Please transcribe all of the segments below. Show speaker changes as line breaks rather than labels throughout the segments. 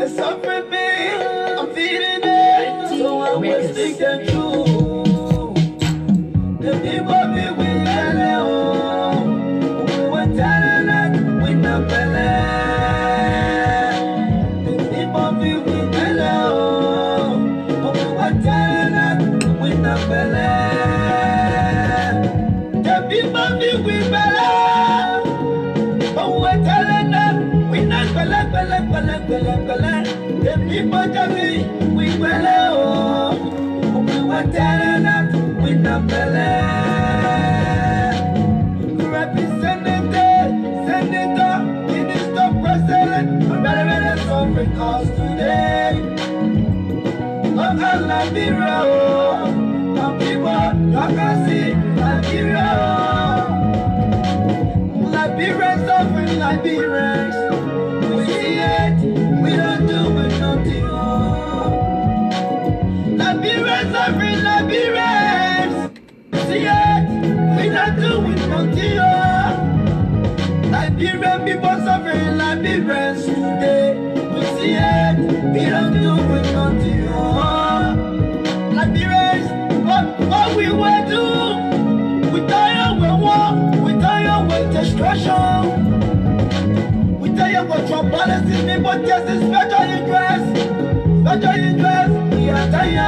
suffering me, I'm feeling it, so I will stick them through. The people be with Hello, we were telling it, we not believe. The people be with Hello, we were telling it, we not believe. The people be with Hello, we were telling it, we not believe. The people just be with Hello, we were telling it, we not believe. Representative, senator, minister, president, better suffering cause today. Oh, Liberia, some people, you can see Liberia. Liberians suffering, Liberians. We see it, we don't do it, nothing. Liberians suffering, Liberians. See it, we don't do it, nothing. Liberian people suffering, Liberians today. We see it, we don't do it, nothing. Liberians, what we will do? We tire with war, we tire with destruction. We tire with tribalism, people just special interest, we are tired.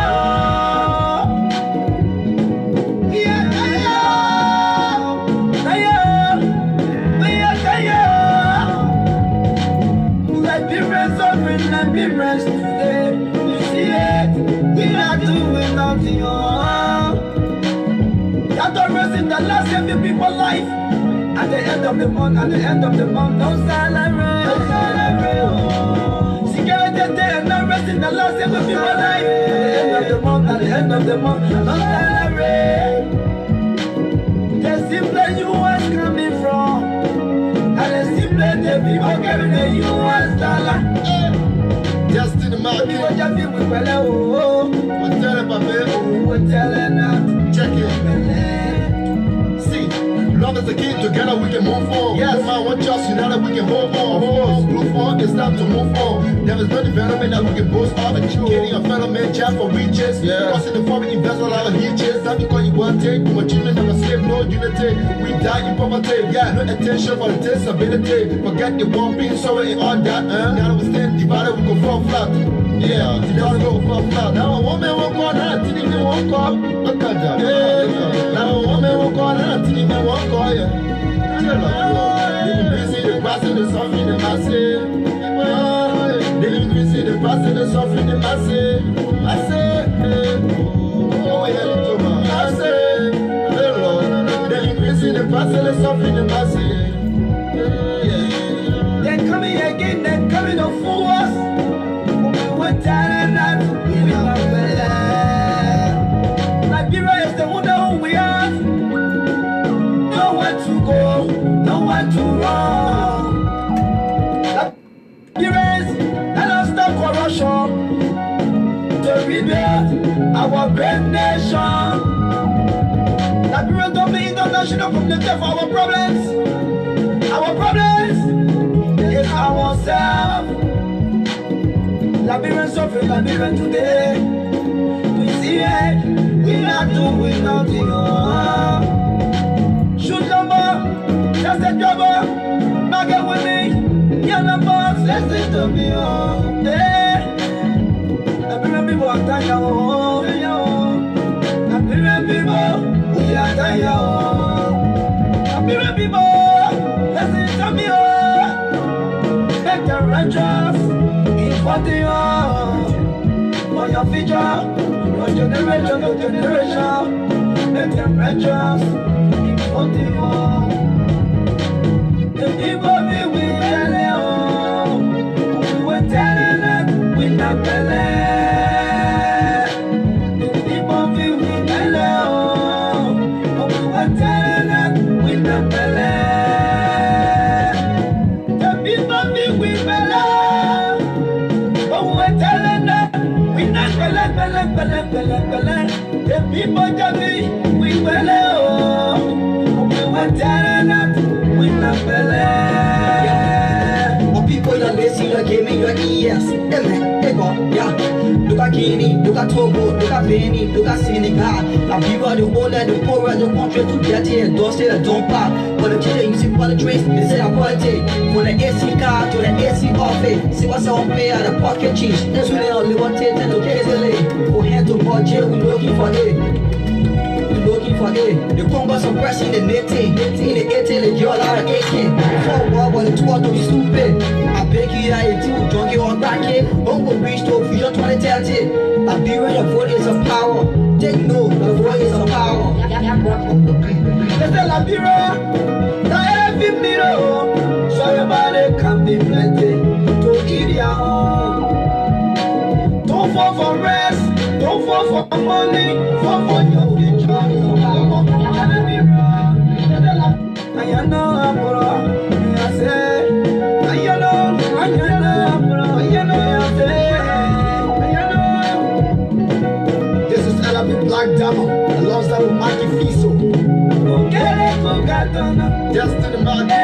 Liberians today, we see it, we are doing nothing. That rest in the last every people's life. At the end of the month, no salary, Security day and no rest in the last every people's life. At the end of the month, no salary. The simple US coming from, and the simple the people carrying the US dollar.
Just in the market.
We were just with Hello.
We're telling my man.
We were telling us.
Check it. See, long as the keep together, we can move on.
Yes.
No matter what just united, we can hold on. Of course, move on, it's time to move on. There is no development that we can boast of. Educating a fellow man, job for riches. Crossing the foreign investment, all our leeches. Not because you want to take, too much achievement, never slave, no unity. We die in poverty. Yeah, no attention for the disability. Forget the one being sorry and all that. Now that we stand divided, we go fall flat. Yeah, divided, we go fall flat. Now a woman won't go on, until he won't come. Look at that. Now a woman won't go on, until he won't call you. Living busy, the passing, the suffering, the massive. Living busy, the passing, the suffering, the massive. I say, oh, yeah, I say, Lord, living busy, the passing, the suffering, the massive.
They're coming again, they're coming to fool us. We're telling that we don't believe. Liberia is the wonder who we are. Nowhere to go, nowhere to run. Liberians, let us stop corruption to rebuild our great nation. Liberia don't be international community for our problems. Our problems is ourselves. Liberians suffering, Liberians today. We see it, we are doing nothing. Shoot number, just a trouble. Market with me, you're the boss, listen to me. Liberian people are tired. Liberian people, we are tired. Liberian people, listen to me. Make the righteous in for your future, your generation, make them righteous in for the people be with Hello. We were telling them we not believe. The people be with Hello. We were telling them we not believe. The people be with Hello. We were telling them we not believe. The people just be with Hello. We were telling them we not believe.
People are listening, give me your ear.
yes, amen, ego, yeah. Look at Guinea, look at Togo, look at Benin, look at Senegal. La people, the older, the poorer, the country to get here, don't say that don't pop. But the children, you see politics, they say that politics. From the AC car to the AC office, see what's on pay at the pocket cheese. That's when they all live on tape and look at it. For hand to budget, we looking for it. The Congo suppressing the native, in the 80, the girl out of 18. For war, but the 12 to be stupid. I beg you, I do, junkie on back here. Uncle Beach to Fusion 2030. I be where your vote is of power. Take no, the vote is of power. Let's tell Liberia, not every mirror. So everybody can be plenty to eat your own. Don't fall for rest, don't fall for money, fall for your future. I know I'm I say, I know. This is LB Black Diamond, alongside with Max Kpakio. Just to the market.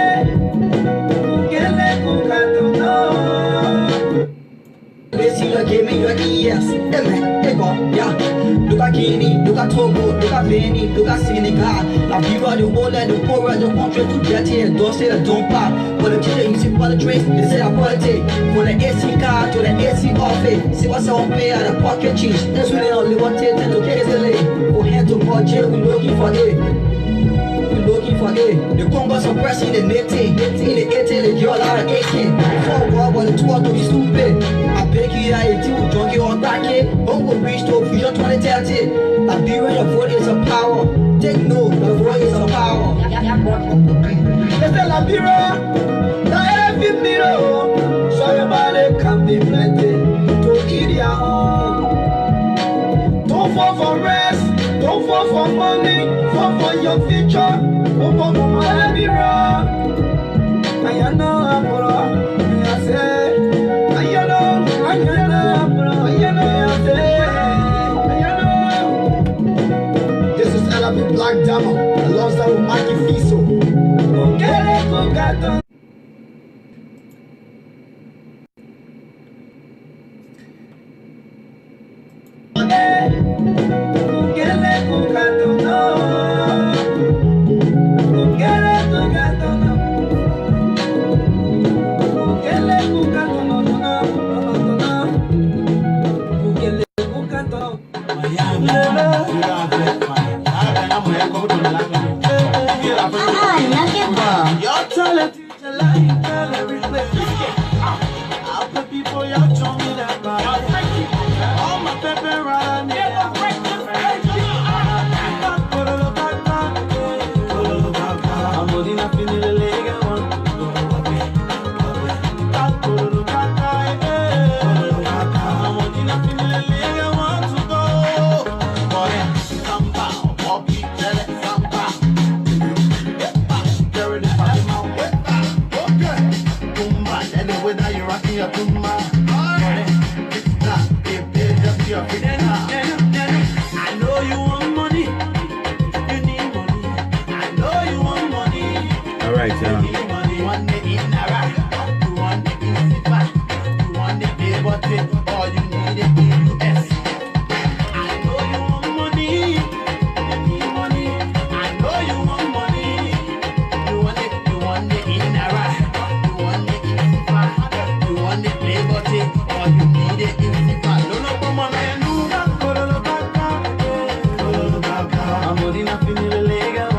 Give me your yes, amen, ego, yeah. Look at Guinea, look at Togo, look at Benin, look at Senegal. La people, the older, the poorer, the country to get here, don't say that don't pop. But the children, you see politics, they say that politics. From the AC car to the AC office, see what's on pay at the pocket cheese. That's when they all live on tape and look at it. For hand to budget, we looking for it. The Congo suppressing the native, in the 80, the girl out of 18. For war, but the 12 to be stupid. I beg you, I do, junkie on back here. Uncle Beach to Fusion 2030. I be where your vote is of power. Take no, the vote is of power. Let's tell Liberia, not every mirror. So everybody can be plenty to eat your own. Don't fall for rest, don't fall for money, fall for your future. Oh, my mirror. I know I'm I say, I know. This is LB Black Diamond, alongside with Max Kpakio.
Your talent is a lie, tell everything. I'll put people, y'all told me that all my pepper run it. I'm holding up in the leg and one. I'm holding up in the leg and want to go. For them, somehow, Bobby, tell it somehow. Whether you're rocking your tumba, it's not, it's just your I know you want money, you need money. I know you want money.
All right,
you need money. One day in a rack, you want the in Sipa, you want the day but it, or you need it in US. I know you want money, you need money. I know you want money, you want it in a rack. Or you need it in the car. No, no, come on, man. I'm holding up in the leg. I'm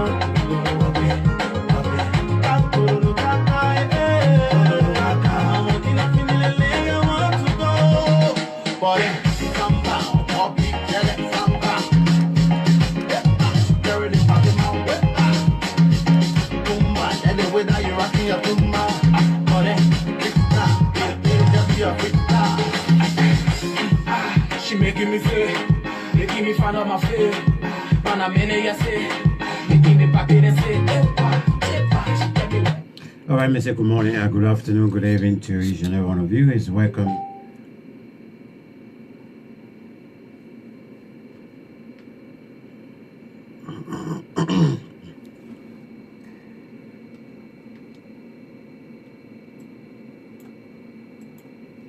holding up in the leg. I want to go. For them, somehow, or big jelly, somehow. They're really popping my way. Tumba, and the way that you're rocking your tumba. For them, it's not, it's just your free. She making me feel, making me find out my fear. Man, I'm in it, say, making me back in and say,
all right, Mr. Good morning, good afternoon, good evening to each and every one of you. Is welcome.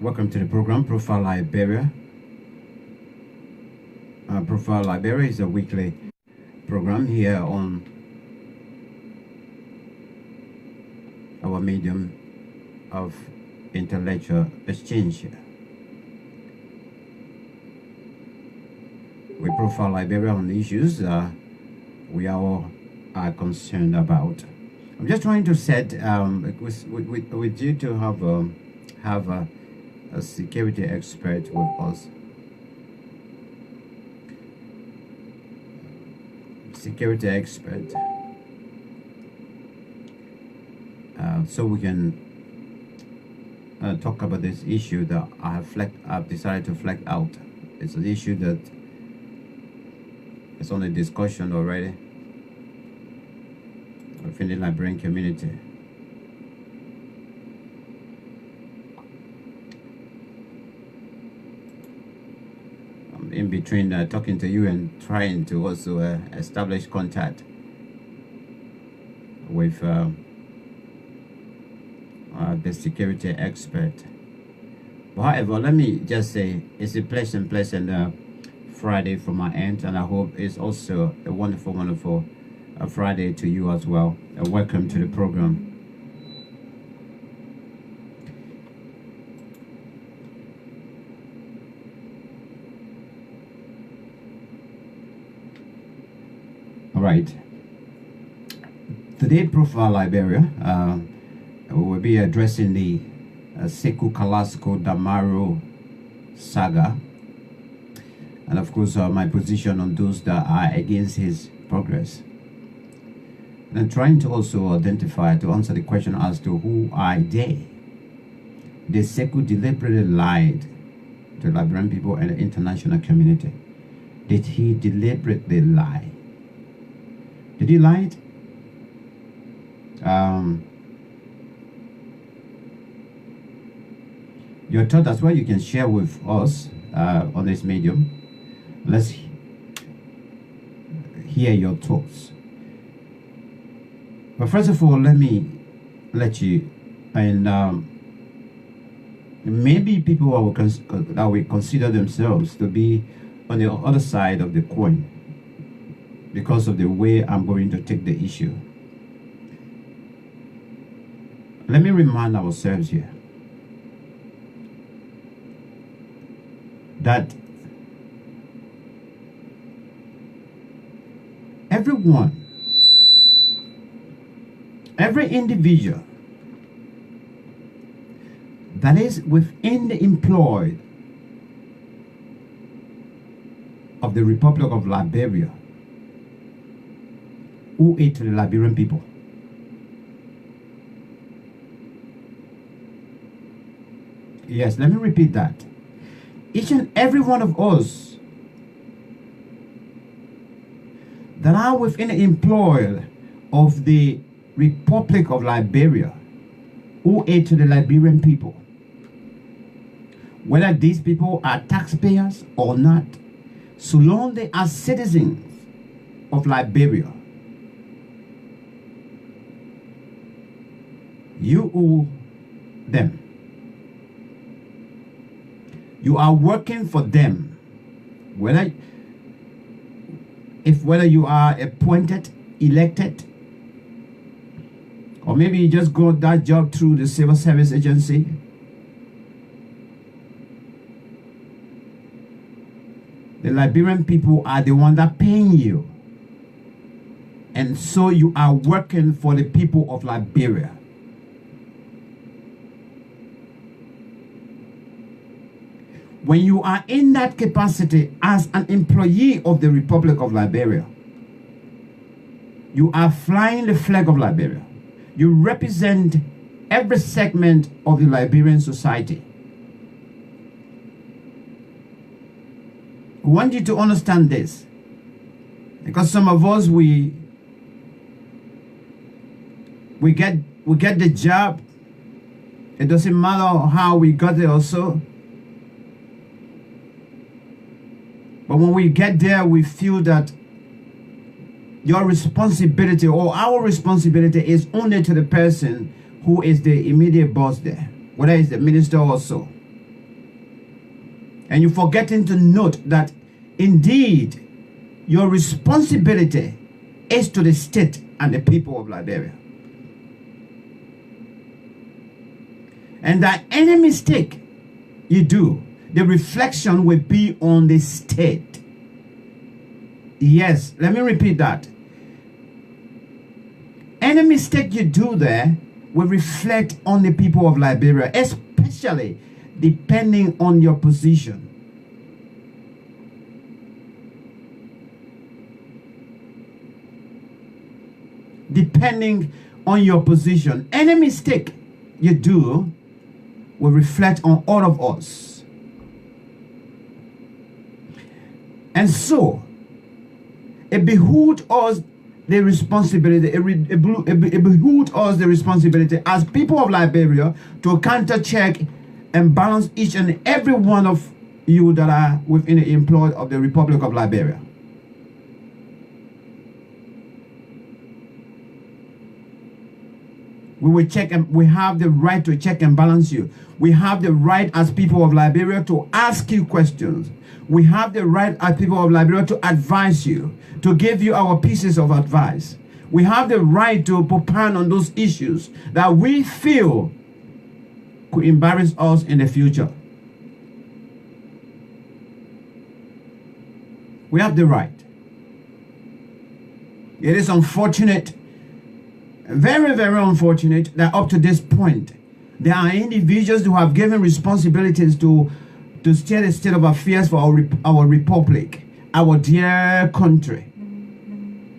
Welcome to the program, Profile Liberia. Profile Liberia is a weekly program here on our medium of intellectual exchange. We profile Liberia on the issues we all are concerned about. I'm just trying to set with you to have a security expert with us. Security expert, so we can talk about this issue that I've decided to flag out. It's an issue that is on the discussion already within the Liberian community. I'm in between talking to you and trying to also establish contact with the security expert. But however, let me just say it's a pleasant Friday from my end, and I hope it's also a wonderful Friday to you as well. Welcome to the program. All right. Today, Profile Liberia, we will be addressing the Sekou Kalasko Damaro saga, and of course my position on those that are against his progress, and trying to also identify, to answer the question as to who are they. Did Sekou deliberately lied to the Liberian people and the international community? Did he deliberately lie? Did he lie? Your thought as well, you can share with us on this medium. Let's hear your thoughts. But first of all, let me let you, and maybe people that will consider themselves to be on the other side of the coin because of the way I'm going to take the issue. Let me remind ourselves here that everyone, every individual that is within the employ of the Republic of Liberia who aid to the Liberian people, yes, let me repeat that. Each and every one of us that are within the employ of the Republic of Liberia who aid to the Liberian people, whether these people are taxpayers or not, so long they are citizens of Liberia, you owe them. You are working for them, whether you are appointed, elected, or maybe you just got that job through the civil service agency. The Liberian people are the one that paying you, and so you are working for the people of Liberia. When you are in that capacity as an employee of the Republic of Liberia, you are flying the flag of Liberia. You represent every segment of the Liberian society. I want you to understand this, because some of us we get the job. It doesn't matter how we got there also. But when we get there, we feel that your responsibility or our responsibility is only to the person who is the immediate boss there, whether it's the minister or so. And you're forgetting to note that indeed your responsibility is to the state and the people of Liberia. And that any mistake you do, the reflection will be on the state. Yes, let me repeat that. Any mistake you do there will reflect on the people of Liberia, especially depending on your position. Depending on your position, any mistake you do will reflect on all of us. And so, it behooved us the responsibility, it behooved us the responsibility as people of Liberia to counter-check and balance each and every one of you that are within the employ of the Republic of Liberia. We will check, and we have the right to check and balance you. We have the right as people of Liberia to ask you questions. We have the right as people of Liberia to advise you, to give you our pieces of advice. We have the right to opine on those issues that we feel could embarrass us in the future. We have the right. It is unfortunate, very, very unfortunate, that up to this point, there are individuals who have given responsibilities to steer the state of affairs for our republic, our dear country,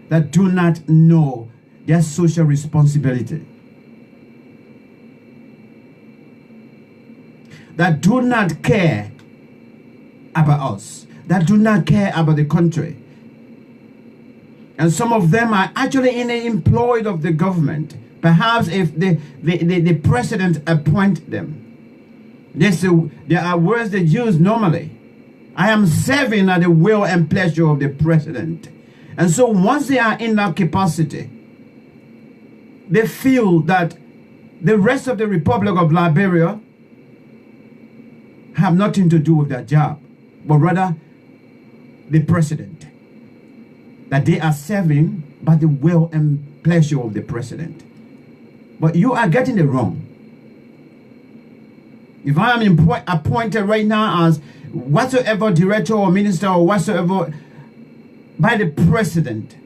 that do not know their social responsibility, that do not care about us, that do not care about the country. And some of them are actually in the employ of the government. Perhaps if the president appoint them. There are words they use normally. I am serving at the will and pleasure of the president. And so once they are in that capacity, they feel that the rest of the Republic of Liberia have nothing to do with their job, but rather the president. That they are serving by the will and pleasure of the president. But you are getting it wrong. If I am appointed right now as whatsoever director or minister or whatsoever by the president,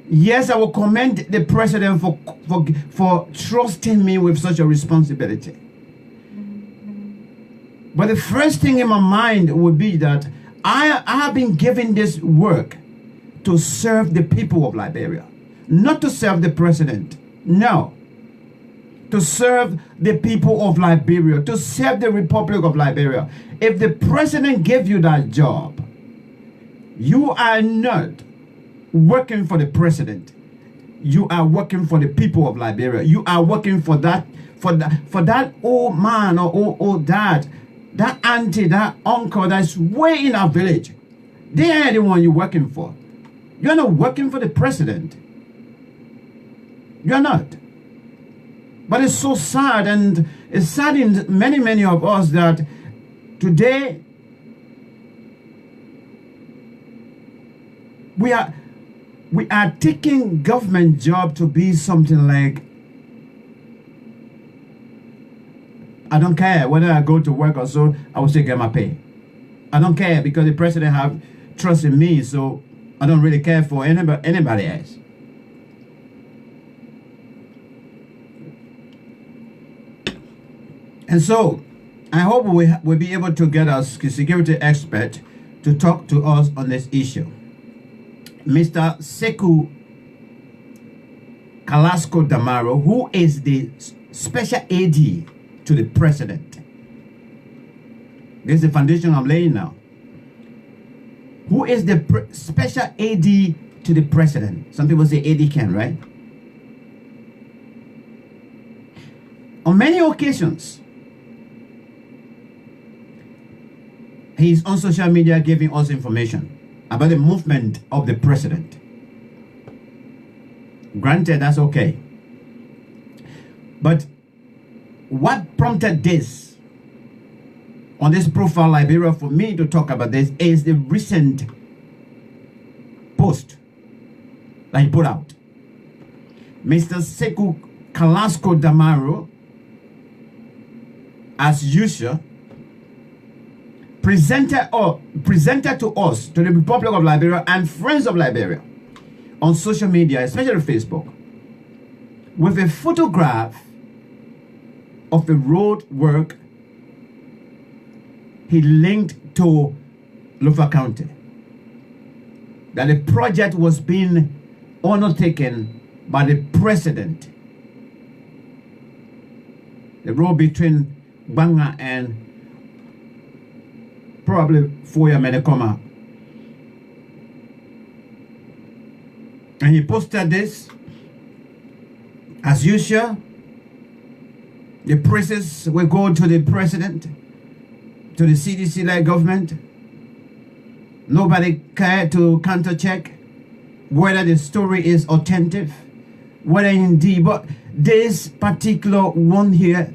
yes, I will commend the president for trusting me with such a responsibility. But the first thing in my mind would be that I have been given this work to serve the people of Liberia, not to serve the president. No. To serve the people of Liberia, to serve the Republic of Liberia. If the president gave you that job, you are not working for the president. You are working for the people of Liberia. You are working for that old man or old dad, that auntie, that uncle that's way in our village. They are the one you're working for. You're not working for the president. You're not. But it's so sad, and it saddens many of us that today we are taking government job to be something like, I don't care whether I go to work or so, I will still get my pay. I don't care because the president have trust in me, so I don't really care for anybody else. And so, I hope we'll be able to get a security expert to talk to us on this issue. Mr. Sekou Kalasco Damaro, who is the special AD to the president. This is the foundation I'm laying now. Who is the special AD to the president? Some people say AD Ken, right? On many occasions, he's on social media giving us information about the movement of the president. Granted, that's okay. But what prompted this on this Profile Liberia for me to talk about this is the recent post that he put out. Mr. Sekou Kalasco Damaro, as usual, presented to us, to the Republic of Liberia and friends of Liberia on social media, especially Facebook, with a photograph of the road work he linked to Lofa County. That the project was being undertaken by the president. The road between Banga and probably Foya Medekoma. And he posted this. As usual, the praises will go to the president, to the CDC-led government. Nobody cared to counter-check whether the story is authentic, whether indeed, but this particular one here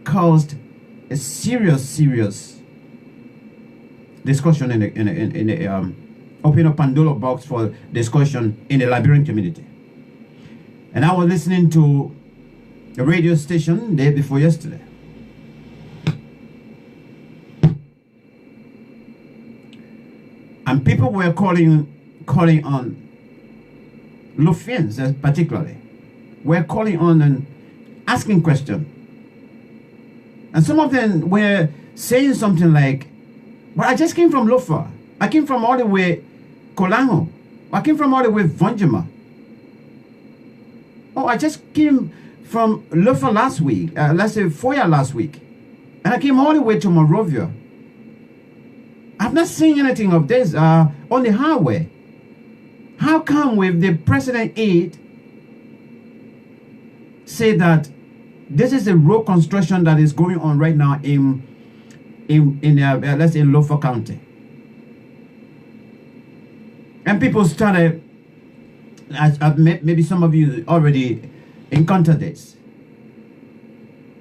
caused a serious discussion in the open up Pandora box for discussion in the Liberian community. And I was listening to a radio station the day before yesterday. And people were calling on Lufians particularly, were calling on and asking questions. And some of them were saying something like, well, I just came from Lofa. I came from all the way Kolango. I came from all the way Vonjima. Oh, I just came from Lofa last week, let's say Foya last week. And I came all the way to Monrovia. I've not seen anything of this on the highway. How come with the president aide say that this is the road construction that is going on right now in let's say in Lofa County? And people started, maybe some of you already encountered this.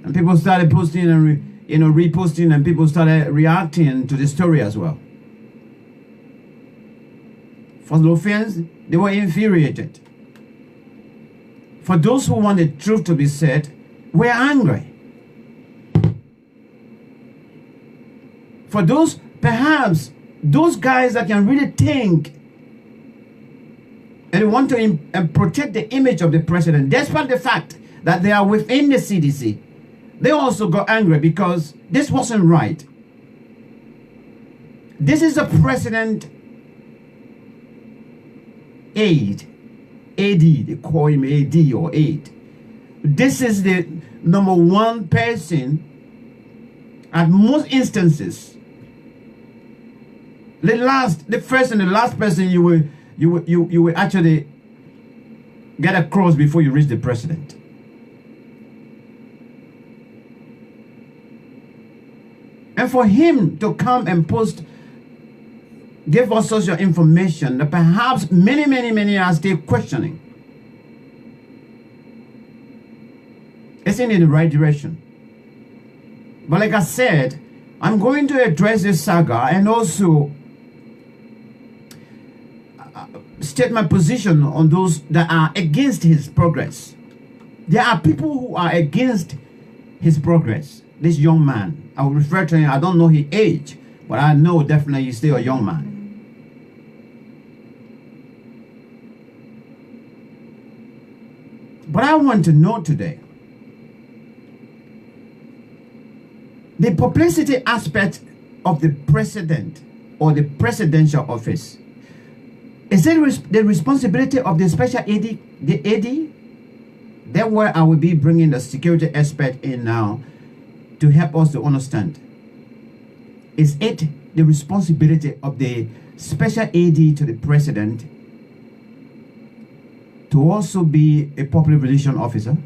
And people started posting and reposting, and people started reacting to the story as well. For Lofians, they were infuriated. For those who want the truth to be said, we're angry. For those, perhaps, those guys that can really think and want to protect the image of the president, despite the fact that they are within the CDC, they also got angry because this wasn't right. This is a president aide, they call him AD or aide. This is the number one person at most instances. The first and the last person you will actually get across before you reach the president. And for him to come and give us such information that perhaps many are still questioning, it's in the right direction. But like I said, I'm going to address this saga and also state my position on those that are against his progress. There are people who are against his progress. This young man, I will refer to him, I don't know his age, but I know definitely he's still a young man. But I want to know today, the publicity aspect of the president or the presidential office. Is it the responsibility of the special AD, the AD? That's where I will be bringing the security expert in now to help us to understand. Is it the responsibility of the special AD to the president to also be a public relations officer?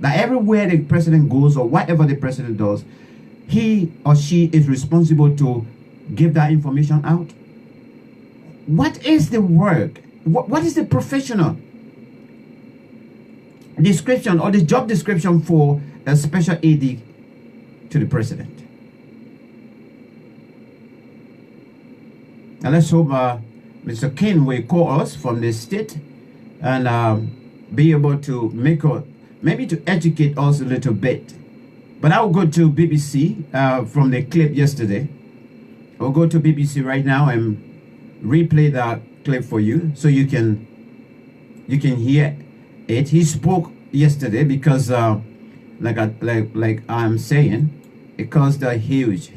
That everywhere the president goes or whatever the president does, he or she is responsible to give that information out? What is the work? What is the professional description or the job description for a special AD to the president? And let's hope Mr. King will call us from the state and be able to maybe to educate us a little bit. But I'll go to BBC from the clip yesterday. I'll go to BBC right now and replay that clip for you so you can hear it. He spoke yesterday because like I'm saying, it caused a huge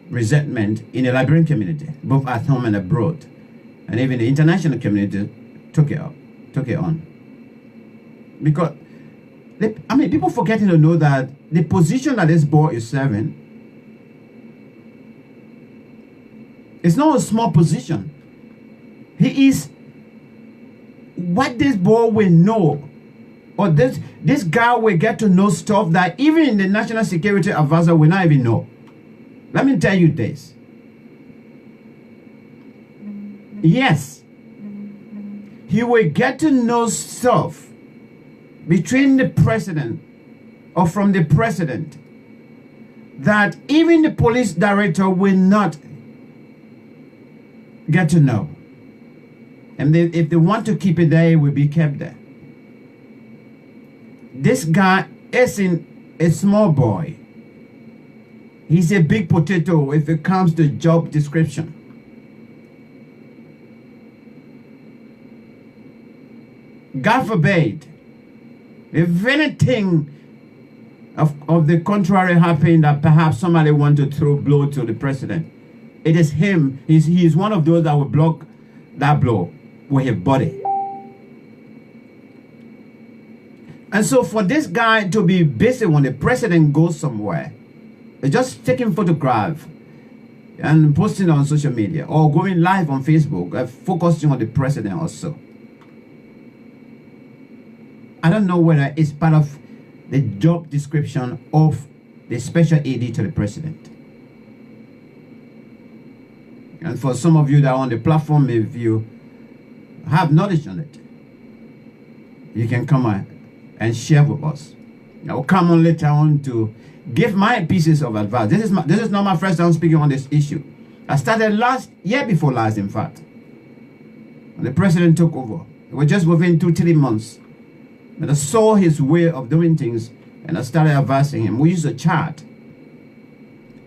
resentment in the Liberian community, both at home and abroad, and even the international community took it on. Because people forgetting to know that the position that this boy is serving is not a small position. He is what this boy will know, or this guy will get to know stuff that even in the national security advisor will not even know. Let me tell you this. Yes, he will get to know stuff between the president or from the president that even the police director will not get to know. And if they want to keep it there, it will be kept there. This guy isn't a small boy. He's a big potato if it comes to job description. God forbid, if anything of the contrary happened, that perhaps somebody want to throw blow to the president, it is him. He is one of those that will block that blow with his body. And so for this guy to be busy when the president goes somewhere, just taking photograph and posting on social media or going live on Facebook, focusing on the president also. I don't know whether it's part of the job description of the special AD to the president. And for some of you that are on the platform, if you have knowledge on it, you can come and share with us. I will come on later on to give my pieces of advice. This is not my first time speaking on this issue. I started year before last, in fact. When the president took over, it was just within 2-3 months. And I saw his way of doing things and I started advising him. We used a chat,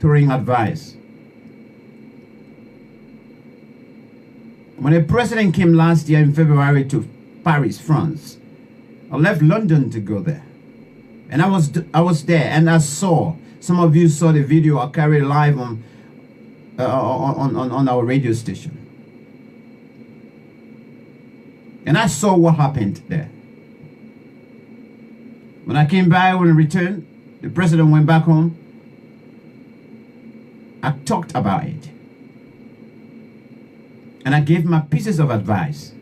throwing advice. When the president came last year in February to Paris, France, I left London to go there. And I was there and I saw, some of you saw the video I carried live on our radio station. And I saw what happened there. When I came back, when I returned, the president went back home. I talked about it. And I gave my pieces of advice.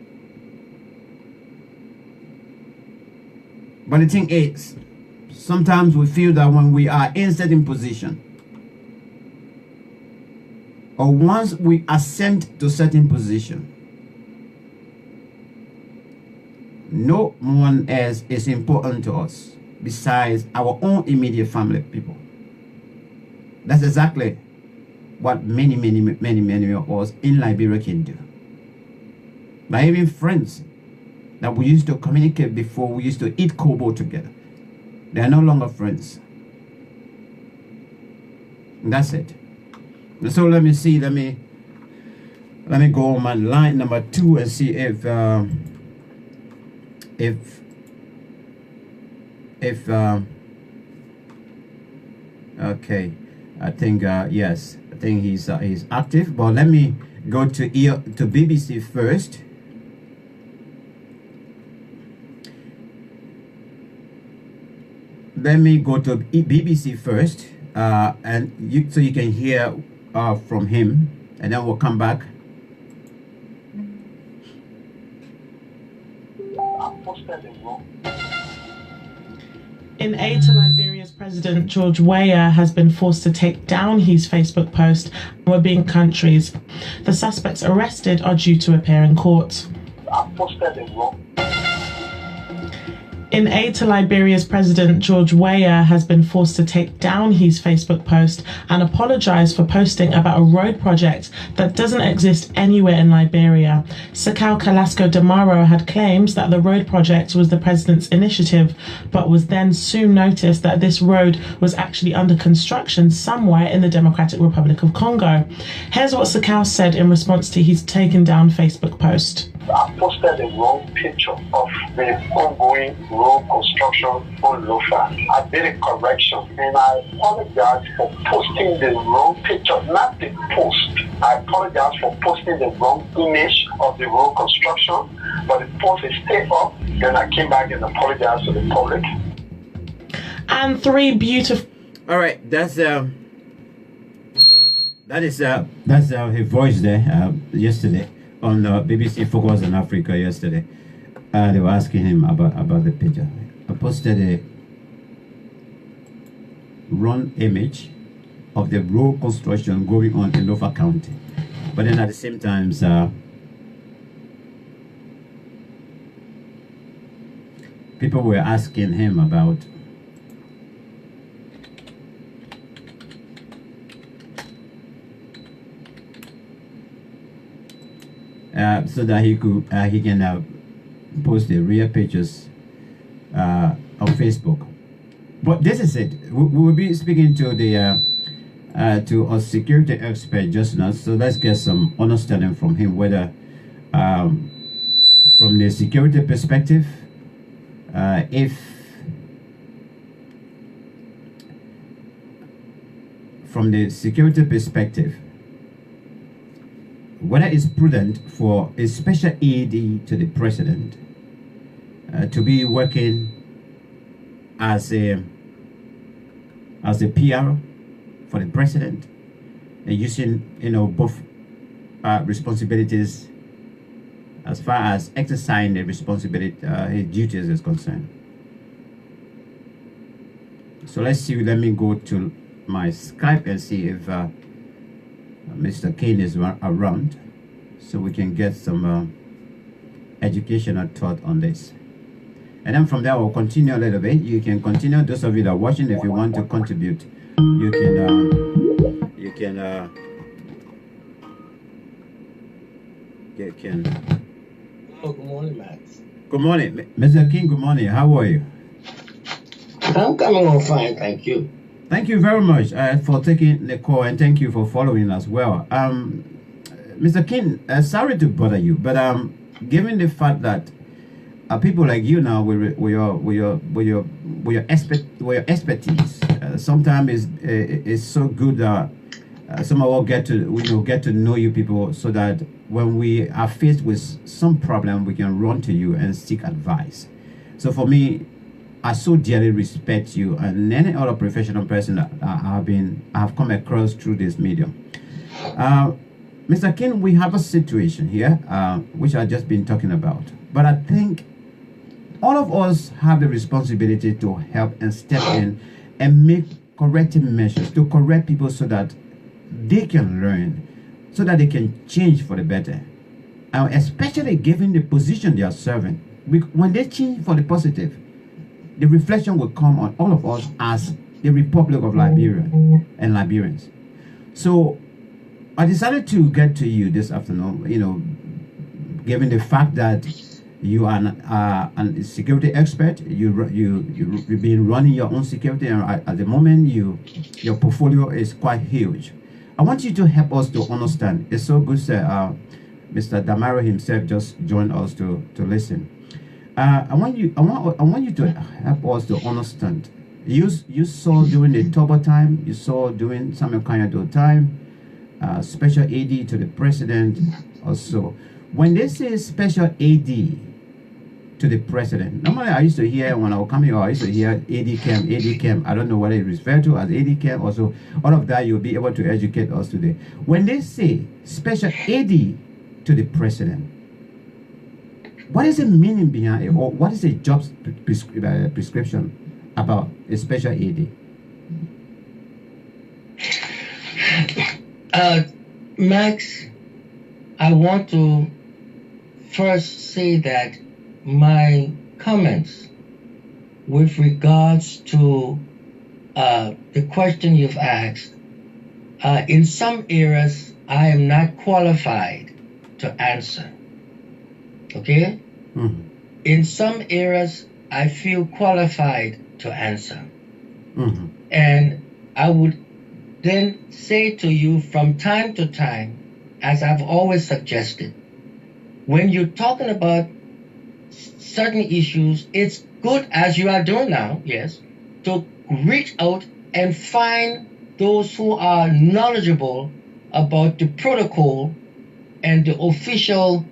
But the thing is, sometimes we feel that when we are in certain position, or once we ascend to certain position, no one else is important to us besides our own immediate family people. That's exactly what many of us in Liberia can do. But even friends that we used to communicate before, we used to eat kobo together, they are no longer friends. And that's it. So let me see, let me go on my line number 2 and see if okay, I think yes, I think he's active. But let me go to BBC first. Let me go to BBC first, and so you can hear from him, and then we'll come back.
In aid to Liberia's President George Weah has been forced to take down his Facebook post Webin countries. The suspects arrested are due to appear in court. In aid to Liberia's President George Weah has been forced to take down his Facebook post and apologize for posting about a road project that doesn't exist anywhere in Liberia. Sakau Kalasco Damaro had claimed that the road project was the president's initiative, but was then soon noticed that this road was actually under construction somewhere in the Democratic Republic of Congo. Here's what Sakau said in response to his taken down Facebook post.
I posted the wrong picture of the ongoing road construction on Lofa. I did a correction and I apologize for posting the wrong picture, not the post. I apologize for posting the wrong image of the road construction, but the post is still up. Then I came back and apologized to the public.
And three beautiful.
All right, that's his voice there yesterday on the BBC Focus on Africa yesterday. They were asking him about the picture. I posted a wrong image of the road construction going on in Lofa County, but then at the same time, people were asking him about so that he can post the real pictures on Facebook. But this is it. We will be speaking to the to a security expert just now. So let's get some understanding from him whether, from the security perspective, if from the security perspective, whether it's prudent for a special aide to the president to be working as a PR for the president and using both responsibilities as far as exercising the responsibility his duties is concerned. So let's see. Let me go to my Skype and see if Mr. Kane is around, so we can get some educational thought on this. And then from there, we'll continue a little bit. You can continue. Those of you that are watching, if you want to contribute, you can.
Oh, good morning, Max.
Good morning, Mr. King. Good morning. How are you?
I'm coming on fine, thank you.
Thank you very much for taking the call, and thank you for following as well. Mr. King, sorry to bother you, but given the fact that people like you now with your expertise, sometimes is so good that some of us get to know you people, so that when we are faced with some problem, we can run to you and seek advice. So for me, I so dearly respect you and any other professional person that I have come across through this medium. Mr. King, we have a situation here, which I've just been talking about. But I think all of us have the responsibility to help and step in and make corrective measures to correct people so that they can learn, so that they can change for the better. Especially given the position they are serving. When they change for the positive, the reflection will come on all of us as the Republic of Liberia and Liberians. So I decided to get to you this afternoon, given the fact that you are a security expert. You've been running your own security, and at the moment your portfolio is quite huge. I want you to help us to understand. It's so good, sir. Mr. Damaro himself just joined us to listen. I want you to help us to understand. You saw during the Toba time, you saw during Samuel Kanyado time, special AD to the president also. When they say special AD to the president, normally I used to hear, when I would come here, I used to hear AD camp. I don't know what it is referred to as AD camp. Also, all of that you'll be able to educate us today. When they say special AD to the president, what is the meaning behind it, or what is the job prescription about a special AD?
Max, I want to first say that my comments with regards to the question you've asked. In some areas, I am not qualified to answer. Okay?
Mm-hmm.
In some areas, I feel qualified to answer.
Mm-hmm.
And I would then say to you from time to time, as I've always suggested, when you're talking about certain issues, it's good, as you are doing now, yes, to reach out and find those who are knowledgeable about the protocol and the official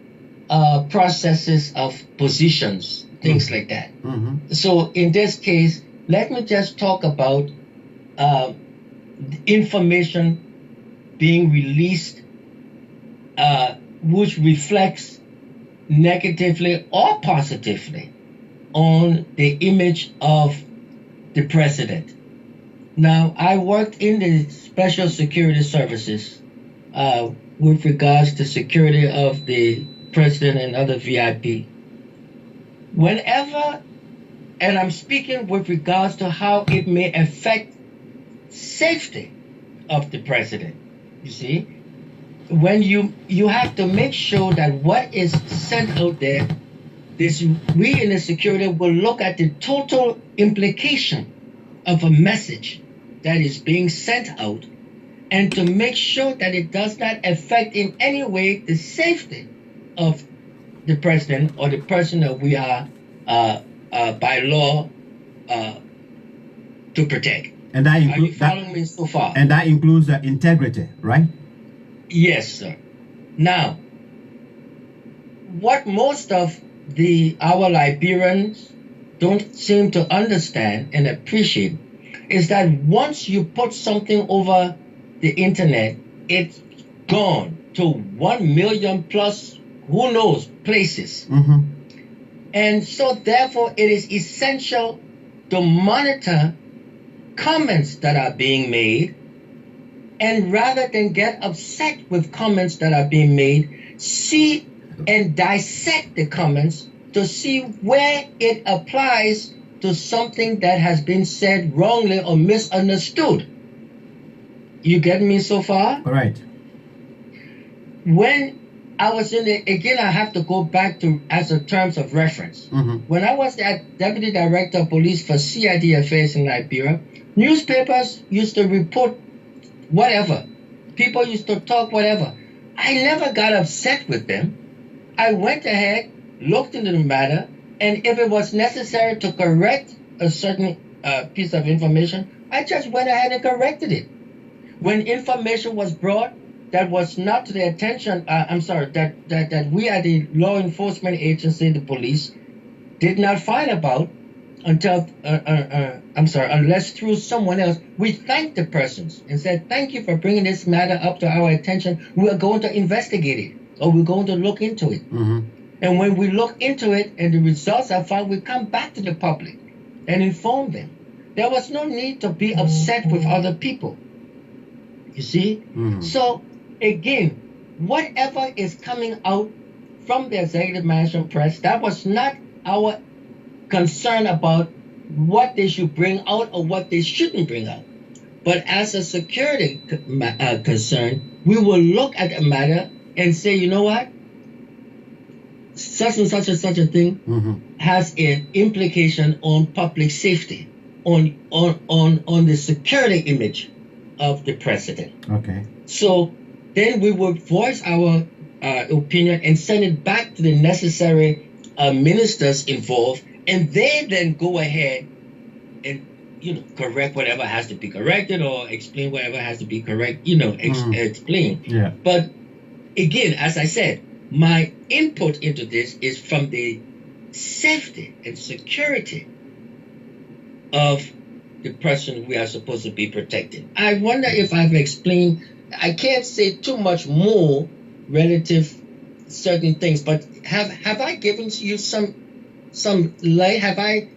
processes of positions, things like that.
Mm-hmm.
So in this case, let me just talk about information being released which reflects negatively or positively on the image of the president. Now, I worked in the Special Security Services with regards to security of the president and other VIP. Whenever, and I'm speaking with regards to how it may affect safety of the president, you see, when you have to make sure that what is sent out there, we in the security will look at the total implication of a message that is being sent out, and to make sure that it does not affect in any way the safety of the president or the person that we are by law to protect.
And that
Are you following me so far?
And that includes integrity, right?
Yes, sir. Now, what most of our Liberians don't seem to understand and appreciate is that once you put something over the internet, it's gone to 1 million plus, who knows, places.
Mm-hmm.
And so therefore it is essential to monitor comments that are being made, and rather than get upset with comments that are being made, see and dissect the comments to see where it applies to something that has been said wrongly or misunderstood. You get me so far?
All right.
When I was again, I have to go back to as a terms of reference.
Mm-hmm.
When I was the Deputy Director of Police for CID Affairs in Liberia, newspapers used to report whatever. People used to talk whatever. I never got upset with them. I went ahead, looked into the matter, and if it was necessary to correct a certain piece of information, I just went ahead and corrected it. When information was brought that was not to the attention, that we at the law enforcement agency, the police, did not find about until, unless through someone else, we thanked the persons and said, thank you for bringing this matter up to our attention. We are going to investigate it, or we're going to look into it.
Mm-hmm.
And when we look into it and the results are found, we come back to the public and inform them. There was no need to be upset with other people. You see?
Mm-hmm.
So, again, whatever is coming out from the executive management press, that was not our concern about what they should bring out or what they shouldn't bring out. But as a security concern, we will look at the matter and say, you know what? Such and such a thing
Mm-hmm.
has an implication on public safety, on the security image of the president.
Okay.
So then we will voice our opinion and send it back to the necessary ministers involved, and they then go ahead and correct whatever has to be corrected or explain whatever has to be correct. Explain.
Yeah.
But again, as I said, my input into this is from the safety and security of the person we are supposed to be protecting. I wonder if I've explained. I can't say too much more relative certain things, but have I given you some light? Have I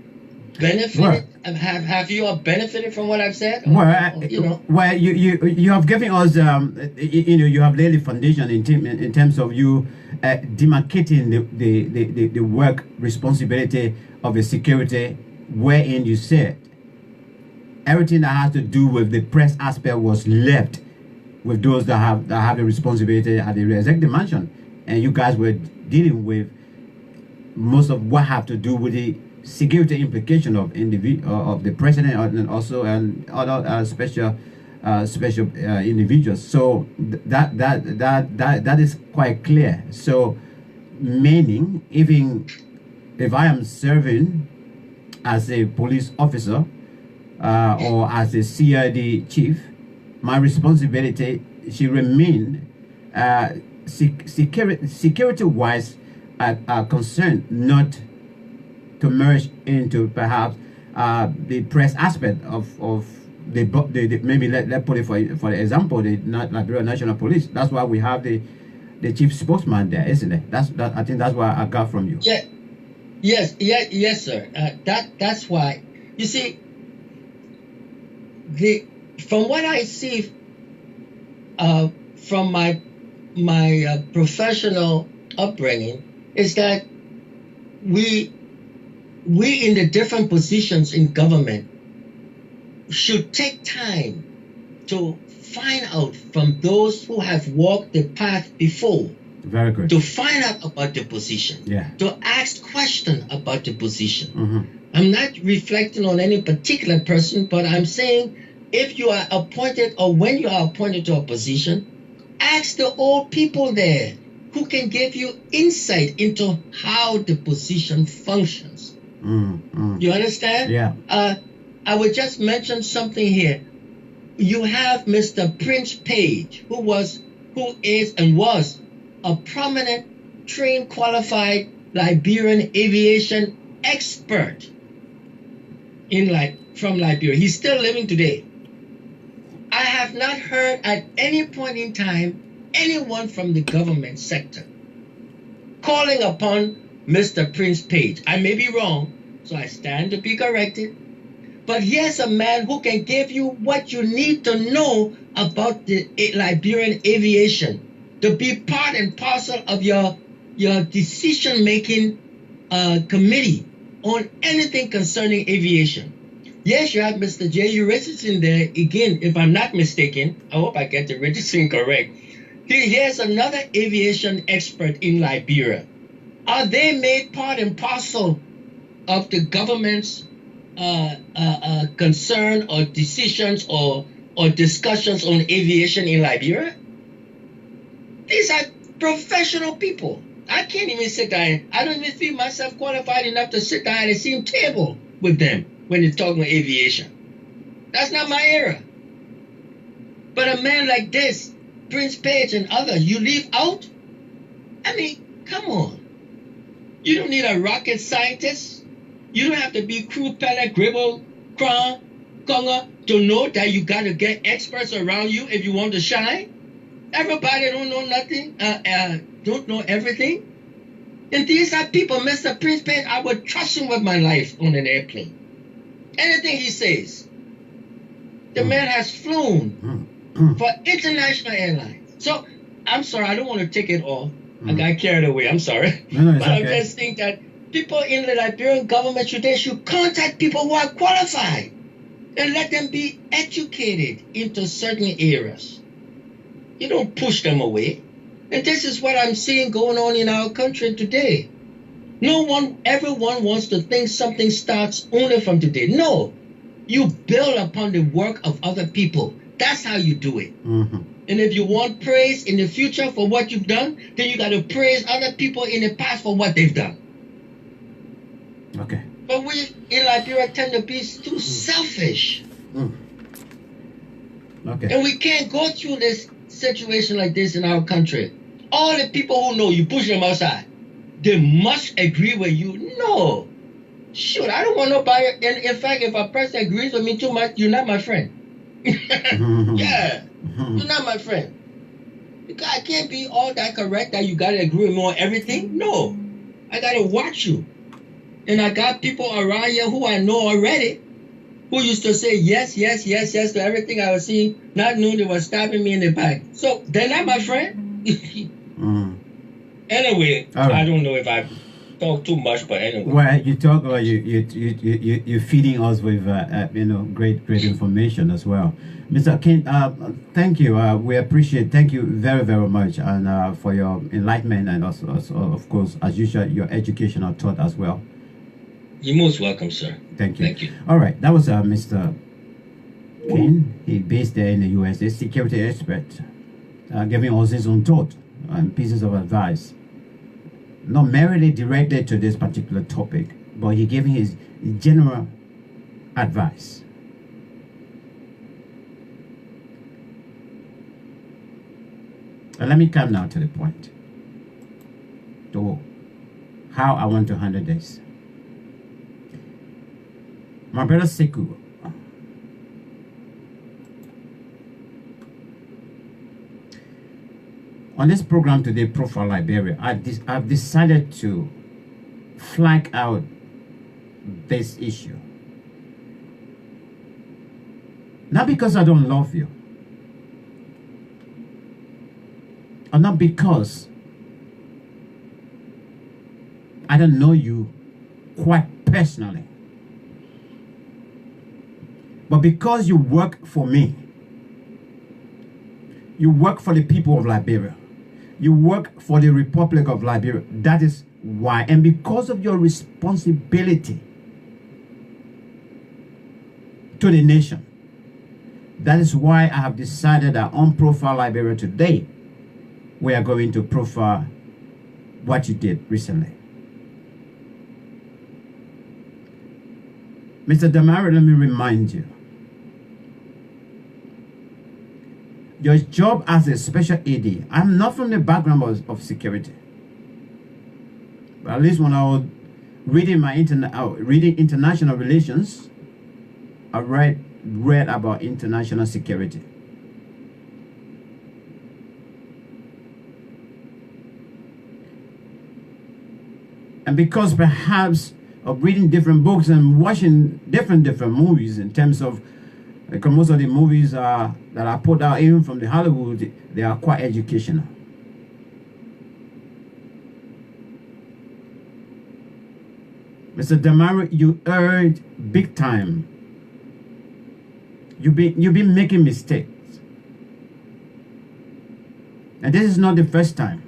benefited?
Well,
have you all benefited from what I've said?
Well, you have given us you have laid the foundation in terms of you demarcating the work responsibility of a security wherein you said everything that has to do with the press aspect was left with those that have the responsibility at the executive mansion, and you guys were dealing with most of what have to do with the security implication of of the president and also other special individuals. So that is quite clear. So meaning, even if I am serving as a police officer or as a CID chief, my responsibility should remain security-wise concerned, not to merge into perhaps the press aspect of the maybe let's put it for example, the Liberia National Police. That's why we have the chief spokesman there, isn't it? I think that's what I got from you.
Yeah. Yes, sir. That's why. You see, from what I see from my professional upbringing is that we in the different positions in government should take time to find out from those who have walked the path before.
Very good.
To find out about the position.
Yeah.
To ask questions about the position.
Mm-hmm.
I'm not reflecting on any particular person, but I'm saying if you are appointed or when you are appointed to a position, ask the old people there who can give you insight into how the position functions. You understand?
Yeah.
I would just mention something here. You have Mr. Prince Page, who is and was a prominent, trained, qualified Liberian aviation expert from Liberia. He's still living today. I have not heard at any point in time anyone from the government sector calling upon Mr. Prince Page. I may be wrong, so I stand to be corrected. But here's a man who can give you what you need to know about the Liberian aviation, to be part and parcel of your decision-making committee on anything concerning aviation. Yes, you have Mr. J.U. Richardson there. Again, if I'm not mistaken, I hope I get the Richardson correct. Here's another aviation expert in Liberia. Are they made part and parcel of the government's concern or decisions or discussions on aviation in Liberia? These are professional people. I can't even sit down. I don't even feel myself qualified enough to sit down at the same table with them when they're talking about aviation. That's not my era. But a man like this, Prince Page and others, you leave out? I mean, come on. You don't need a rocket scientist. You don't have to be crew pilot, gribble, crown, conga to know that you got to get experts around you if you want to shine. Everybody don't know nothing, don't know everything. And these are people, Mr. Prince Page, I would trust him with my life on an airplane. Anything he says. The man has flown for international airlines. So, I'm sorry, I don't want to take it all. I got carried away, I'm sorry.
No,
but I'm just thinking that people in the Liberian government today should contact people who are qualified and let them be educated into certain areas. You don't push them away. And this is what I'm seeing going on in our country today. Everyone wants to think something starts only from today. No, you build upon the work of other people. That's how you do it. And if you want praise in the future for what you've done, then you got to praise other people in the past for what they've done.
Okay.
But we in Liberia tend to be too selfish.
Okay.
And we can't go through this situation like this in our country. All the people who know you push them outside, they must agree with you. No. Shoot, I don't want nobody. And in fact, if a person agrees with me too much, you're not my friend. Yeah. You're not my friend. Because I can't be all that correct that you got to agree with me on everything. No. I got to watch you. And I got people around here who I know already who used to say yes, yes, yes, yes to everything I was seeing, not knowing they were stabbing me in the back. So they're not my friend. Anyway, right. I don't know if I talk too much, but anyway.
Well, you talk, or you're feeding us with great information as well, Mr. King. Thank you. We appreciate. Thank you very much, and for your enlightenment, and also of course, as usual, your educational thought as well.
You're most welcome, sir.
Thank you.
Thank you.
All right, that was Mr. King. He based there in the U.S. A security expert, giving us his own thought and pieces of advice. Not merely directed to this particular topic, but he gave his general advice. And let me come now to the point, to how I want to handle this. My brother Sekou, on this program today, Profile Liberia, I've decided to flag out this issue. Not because I don't love you, or not because I don't know you quite personally, but because you work for me. You work for the people of Liberia. You work for the Republic of Liberia. That is why. And because of your responsibility to the nation, that is why I have decided that on Profile Liberia today, we are going to profile what you did recently. Mr. Damari, let me remind you. Your job as a special AD, I'm not from the background of security. But at least when I was reading reading international relations, I read about international security. And because perhaps of reading different books and watching different movies in terms of, because most of the movies that are put out even from the Hollywood, they are quite educational. Mr. Damari, you erred big time. You've been making mistakes. And this is not the first time.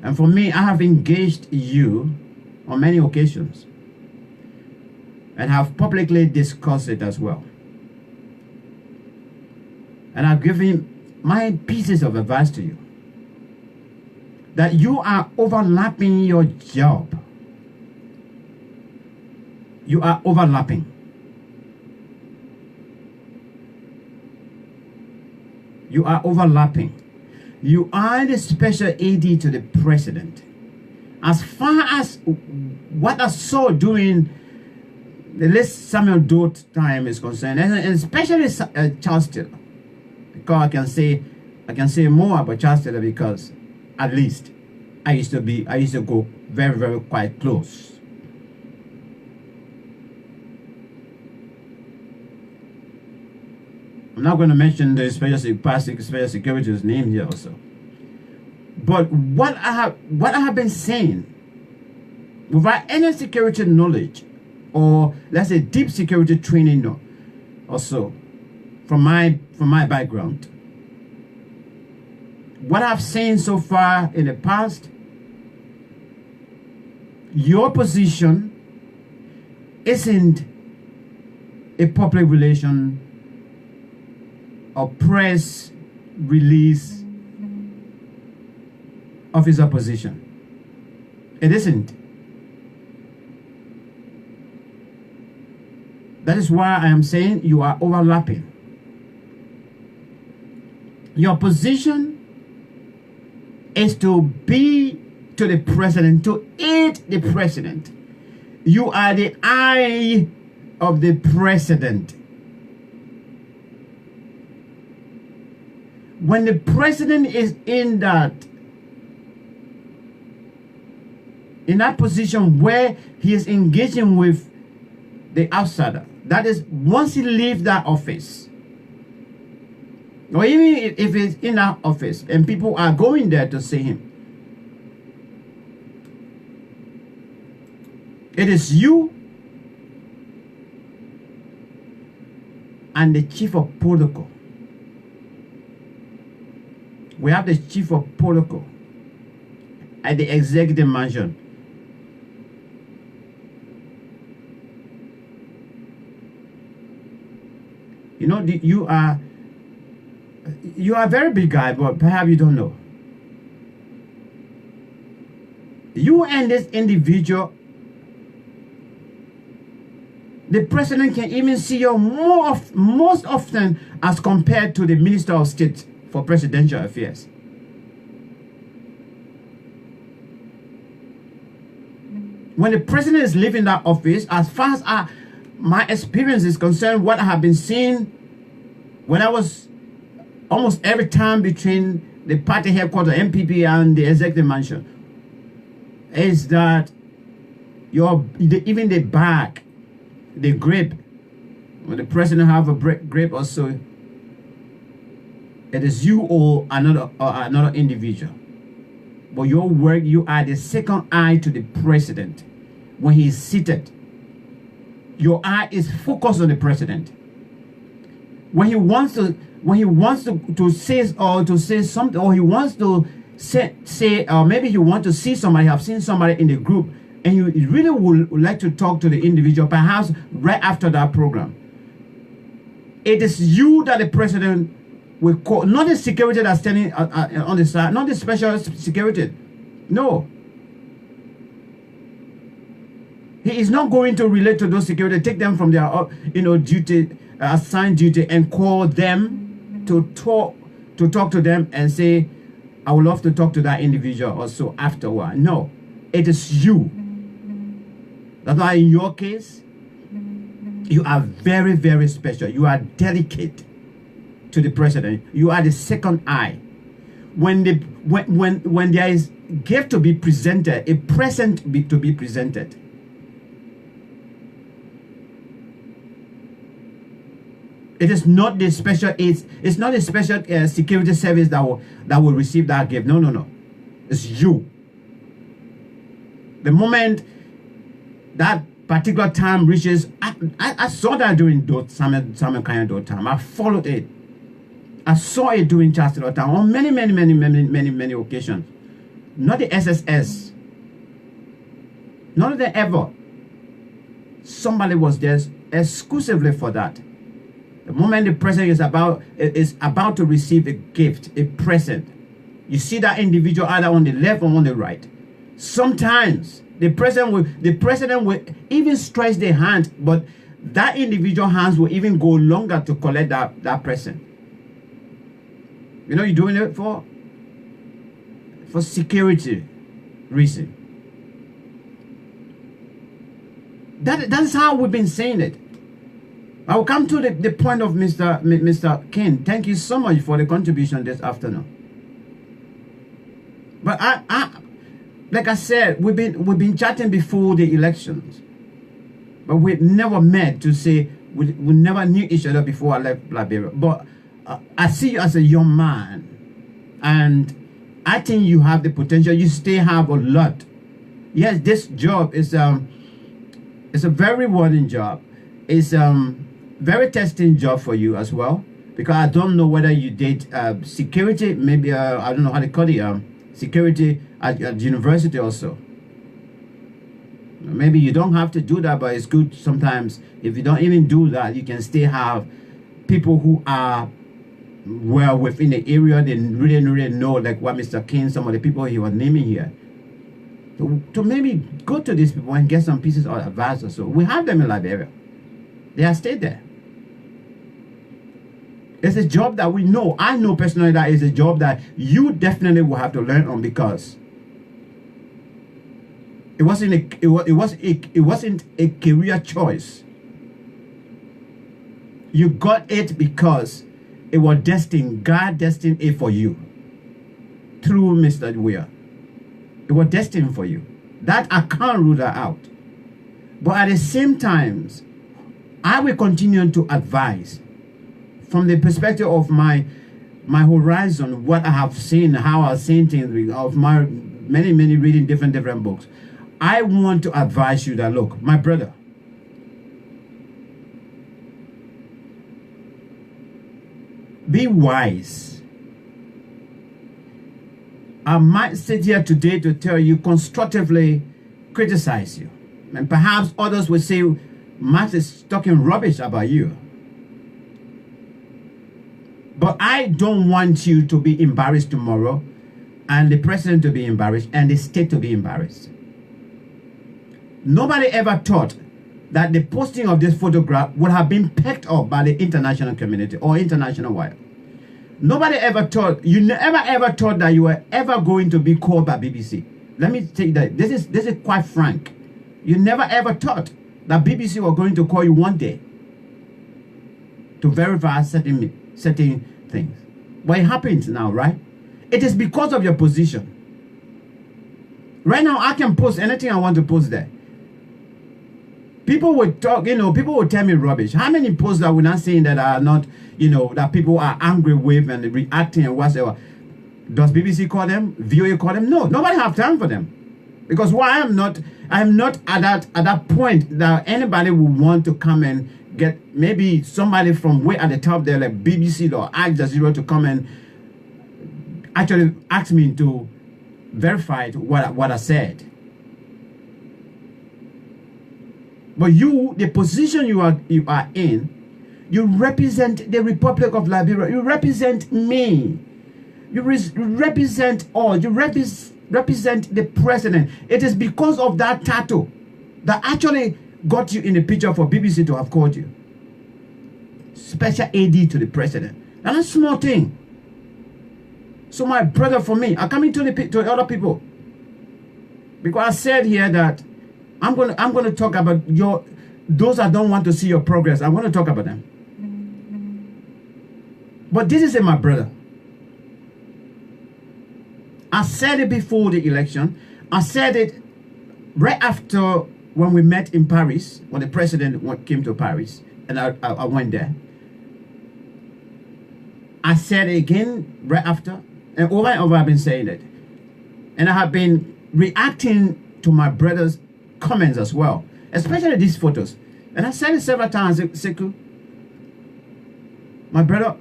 And for me, I have engaged you on many occasions and have publicly discussed it as well. And I've given my pieces of advice to you that you are overlapping your job. You are overlapping. You are overlapping. You are the special AD to the president. As far as what I saw during the late Samuel Doe time is concerned, and especially Charles Taylor, because I can say more about Charles Taylor because at least I used to go very, very quite close. I'm not going to mention the special security's name here also. But what I have been saying, without any security knowledge, or let's say deep security training also, from my background, what I've seen so far in the past, your position isn't a public relation or press release of his opposition. It isn't. That is why I am saying you are overlapping. Your position is to be to the president, to aid the president. You are the eye of the president. When the president is in that position where he is engaging with the outsider, that is, once he leaves that office, or even if he's in that office and people are going there to see him, It is you and the chief of protocol. We have the chief of protocol at the executive mansion. You know, you are a very big guy, but perhaps you don't know. You and this individual, the president can even see you most often as compared to the Minister of State for Presidential Affairs. When the president is leaving that office, as far as my experience is concerned, what I have been seeing when I was almost every time between the party headquarters, MPP, and the executive mansion, is that even the bag, the grip, when the president have a grip or so, it is you or another individual. But your work, you are the second eye to the president when he is seated. Your eye is focused on the president. When he wants to say something, or he wants to say or maybe you want to see somebody, have seen somebody in the group, and you really would like to talk to the individual, perhaps right after that program. It is you that the president will call, not the security that's standing on the side, not the special security. No. He is not going to relate to those security, take them from their duty, assigned duty, and call them to talk to them and say, I would love to talk to that individual also afterward. No, it is you. That's why in your case, you are very, very special. You are delicate to the president. You are the second eye. When there is gift to be presented, a present to be presented, it is not the special aids. It's not the special security service that will receive that gift. No. It's you. The moment that particular time reaches, I saw that during Samuel Kanye time. I followed it. I saw it during Charles Taylor time on many occasions. Not the SSS. None of them ever. Somebody was there exclusively for that. The moment the president is about to receive a gift, a present, you see that individual either on the left or on the right. Sometimes the president will even stretch their hand, but that individual hands will even go longer to collect that present. You know, you're doing it for security reason. That's how we've been saying it. I will come to the point of Mr. King. Thank you so much for the contribution this afternoon. But I like I said, we've been chatting before the elections, but we never met to say we never knew each other before I left Liberia. But I see you as a young man, and I think you have the potential. You still have a lot. Yes, this job is it's a very rewarding job. It's very testing job for you as well, because I don't know whether you did security, maybe I don't know how to call it, security at university also. Maybe you don't have to do that, but it's good sometimes if you don't even do that, you can still have people who are well within the area. They really know, like what Mr. King, some of the people he was naming here, to maybe go to these people and get some pieces of advice or so. We have them in Liberia. They are stayed there. It's a job that we know. I know personally that is a job that you definitely will have to learn on, because it wasn't a career choice. You got it because it was destined. God destined it for you through Mr. Weir. It was destined for you. That I can't rule that out. But at the same time, I will continue to advise from the perspective of my horizon, what I have seen, how I've seen things, of my many reading different books. I want to advise you that, look, my brother, be wise. I might sit here today to tell you, constructively criticize you. And perhaps others will say, Max is talking rubbish about you. But I don't want you to be embarrassed tomorrow, and the president to be embarrassed, and the state to be embarrassed. Nobody ever thought that the posting of this photograph would have been picked up by the international community or international wide. Nobody ever thought, you never ever thought that you were ever going to be called by BBC. Let me take that. This is quite frank. You never ever thought that BBC were going to call you one day to verify certain things. But it happens now, right? It is because of your position. Right now, I can post anything I want to post there. People will talk, people will tell me rubbish. How many posts that we're not saying that are not, that people are angry with and reacting and whatever? Does BBC call them? VOA call them? No, nobody have time for them. Because why I'm not at that point that anybody would want to come and get maybe somebody from way at the top there, like BBC or Al Jazeera, to come and actually ask me to verify what I said. But you, the position you are in, you represent the Republic of Liberia. You represent me. You represent all. You represent the president. It is because of that tattoo that actually got you in the picture for BBC to have called you special AD to the president. And that's a small thing. So my brother, for me, I'm coming to the other people, because I said here that I'm going to talk about those that don't want to see your progress. I'm going to talk about them. But this is my brother. I said it before the election. I said it right after when we met in Paris, when the president came to Paris, and I went there. I said it again right after, and over I've been saying it. And I have been reacting to my brother's comments as well, especially these photos. And I said it several times, Sekou, my brother,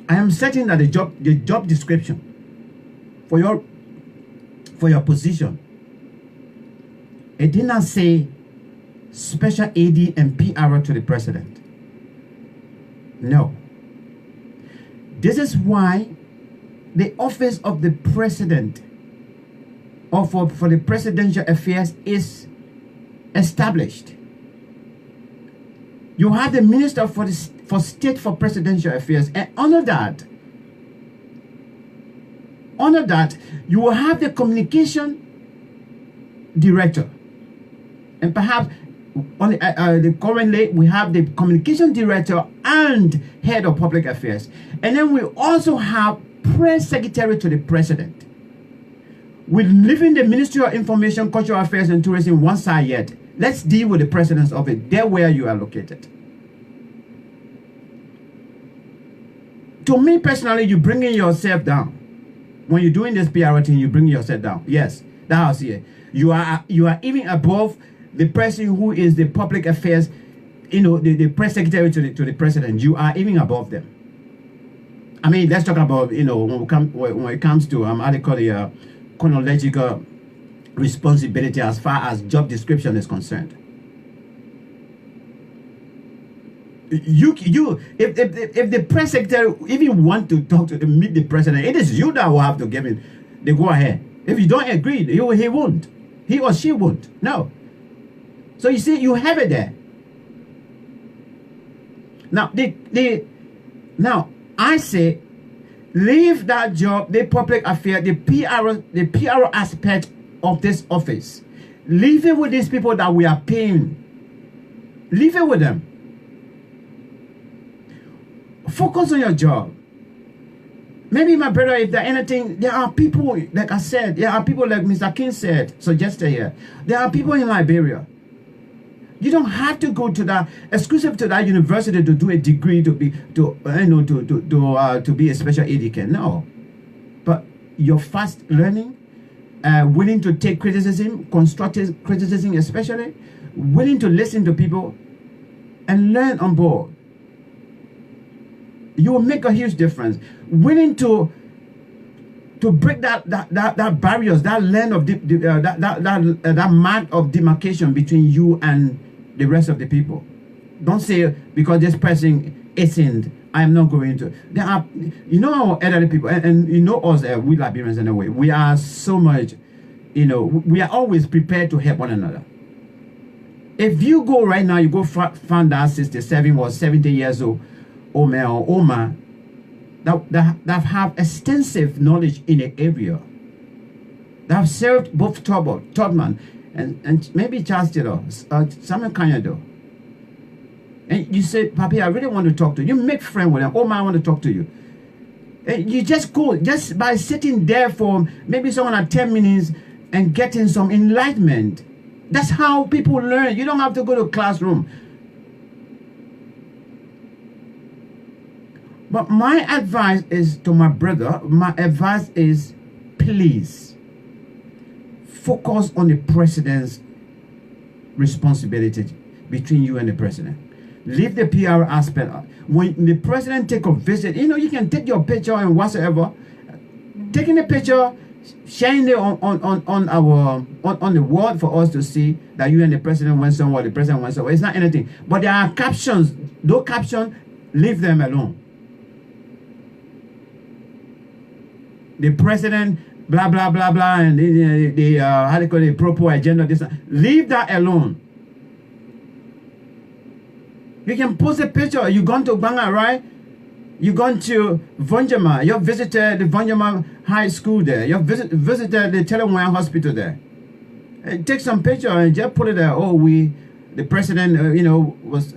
I am certain that the job description for your position, it did not say special AD and PR to the president. No. This is why the office of the president, or for the presidential affairs, is established. You have the minister for state for presidential affairs, and under that you will have the communication director, and perhaps currently we have the communication director and head of public affairs, and then we also have press secretary to the president. We're leaving the Ministry of Information, Cultural Affairs and Tourism one side yet. Let's deal with the president's office. There where you are located. To me personally, you're bringing yourself down. When you're doing this PR thing, you bring yourself down. Yes, that's how I see it. You are even above the person who is the public affairs, the press secretary to the president. You are even above them. I mean, let's talk about, when it comes to how they call it, chronological responsibility as far as job description is concerned. If the press secretary even want to meet the president, it is you that will have to give him the go ahead. If you don't agree, he won't. He or she won't. No. So you see, you have it there. Now now I say, leave that job, the public affair, the PR aspect of this office. Leave it with these people that we are paying. Leave it with them. Focus on your job. Maybe, my brother, if there anything, there are people, like I said, there are people like Mr. King suggested here. There are people in Liberia. You don't have to go to that exclusive to that university to do a degree to be a special educator. No, but your fast learning, willing to take criticism, constructive criticism especially, willing to listen to people and learn on board. You will make a huge difference. Willing to break that barriers, that line of that mark of demarcation between you and the rest of the people. Don't say because this person isn't, I am not going to. There are, you know, our elderly people, and you know us, we Liberians in a way. We are so much, you know, we are always prepared to help one another. If you go right now, you go find that 67 or 70 years old man or Oma that have extensive knowledge in the area, that have served both Tubman and maybe Charles Taylor, Samuel Kanyado. And you say, Papi, I really want to talk to you. You make friends with them. Oma, I want to talk to you. And you just go, just by sitting there for maybe someone at 10 minutes and getting some enlightenment. That's how people learn. You don't have to go to a classroom. But my advice is to my brother, my advice is, please focus on the president's responsibility between you and the president. Leave the PR aspect. When the president take a visit, you know, you can take your picture and whatsoever. Taking the picture, sharing it on the wall for us to see that you and the president went somewhere, the president went somewhere. It's not anything. But there are captions. Those captions, leave them alone. The president, blah, blah, blah, blah, and the how they call it, proper agenda, this, leave that alone. You can post a picture. You gone to Banga, right? You gone to Vonjama. You visited the Vonjama High School there. You visited the Telemoya Hospital there. Take some picture and just put it there. Oh, the president, you know, was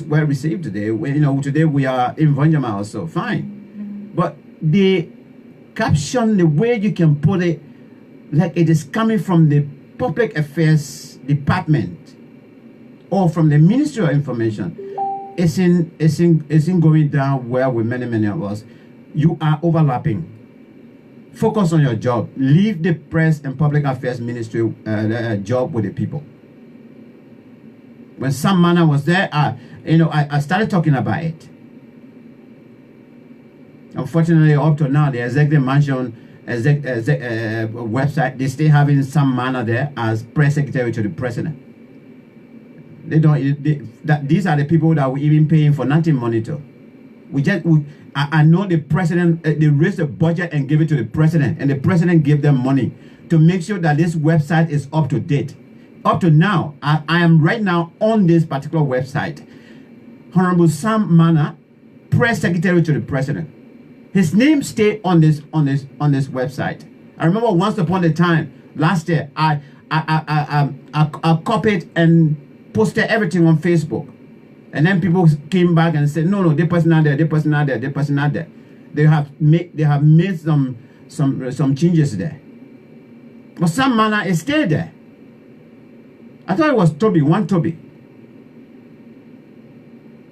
well received today. You know, today we are in Vonjama also. Fine, but the caption, the way you can put it, like it is coming from the Public Affairs Department or from the Ministry of Information, isn't going down well with many of us. You are overlapping. Focus on your job. Leave the Press and Public Affairs Ministry job with the people. When Sam Mana was there, I started talking about it. Unfortunately, up to now, the Executive Mansion website, they still having Sam Mana there as press secretary to the president. They don't. These are the people that we even paying for nothing money to. I know the president. They raise the budget and give it to the president, and the president give them money to make sure that this website is up to date. Up to now, I am right now on this particular website. Honorable Sam Mana, press secretary to the president. His name stay on this website. I remember once upon a time last year, I copied and posted everything on Facebook, and then people came back and said, no, this person not there, this person not there, this person not there. They have made some changes there, but some manner is still there. I thought it was one Toby.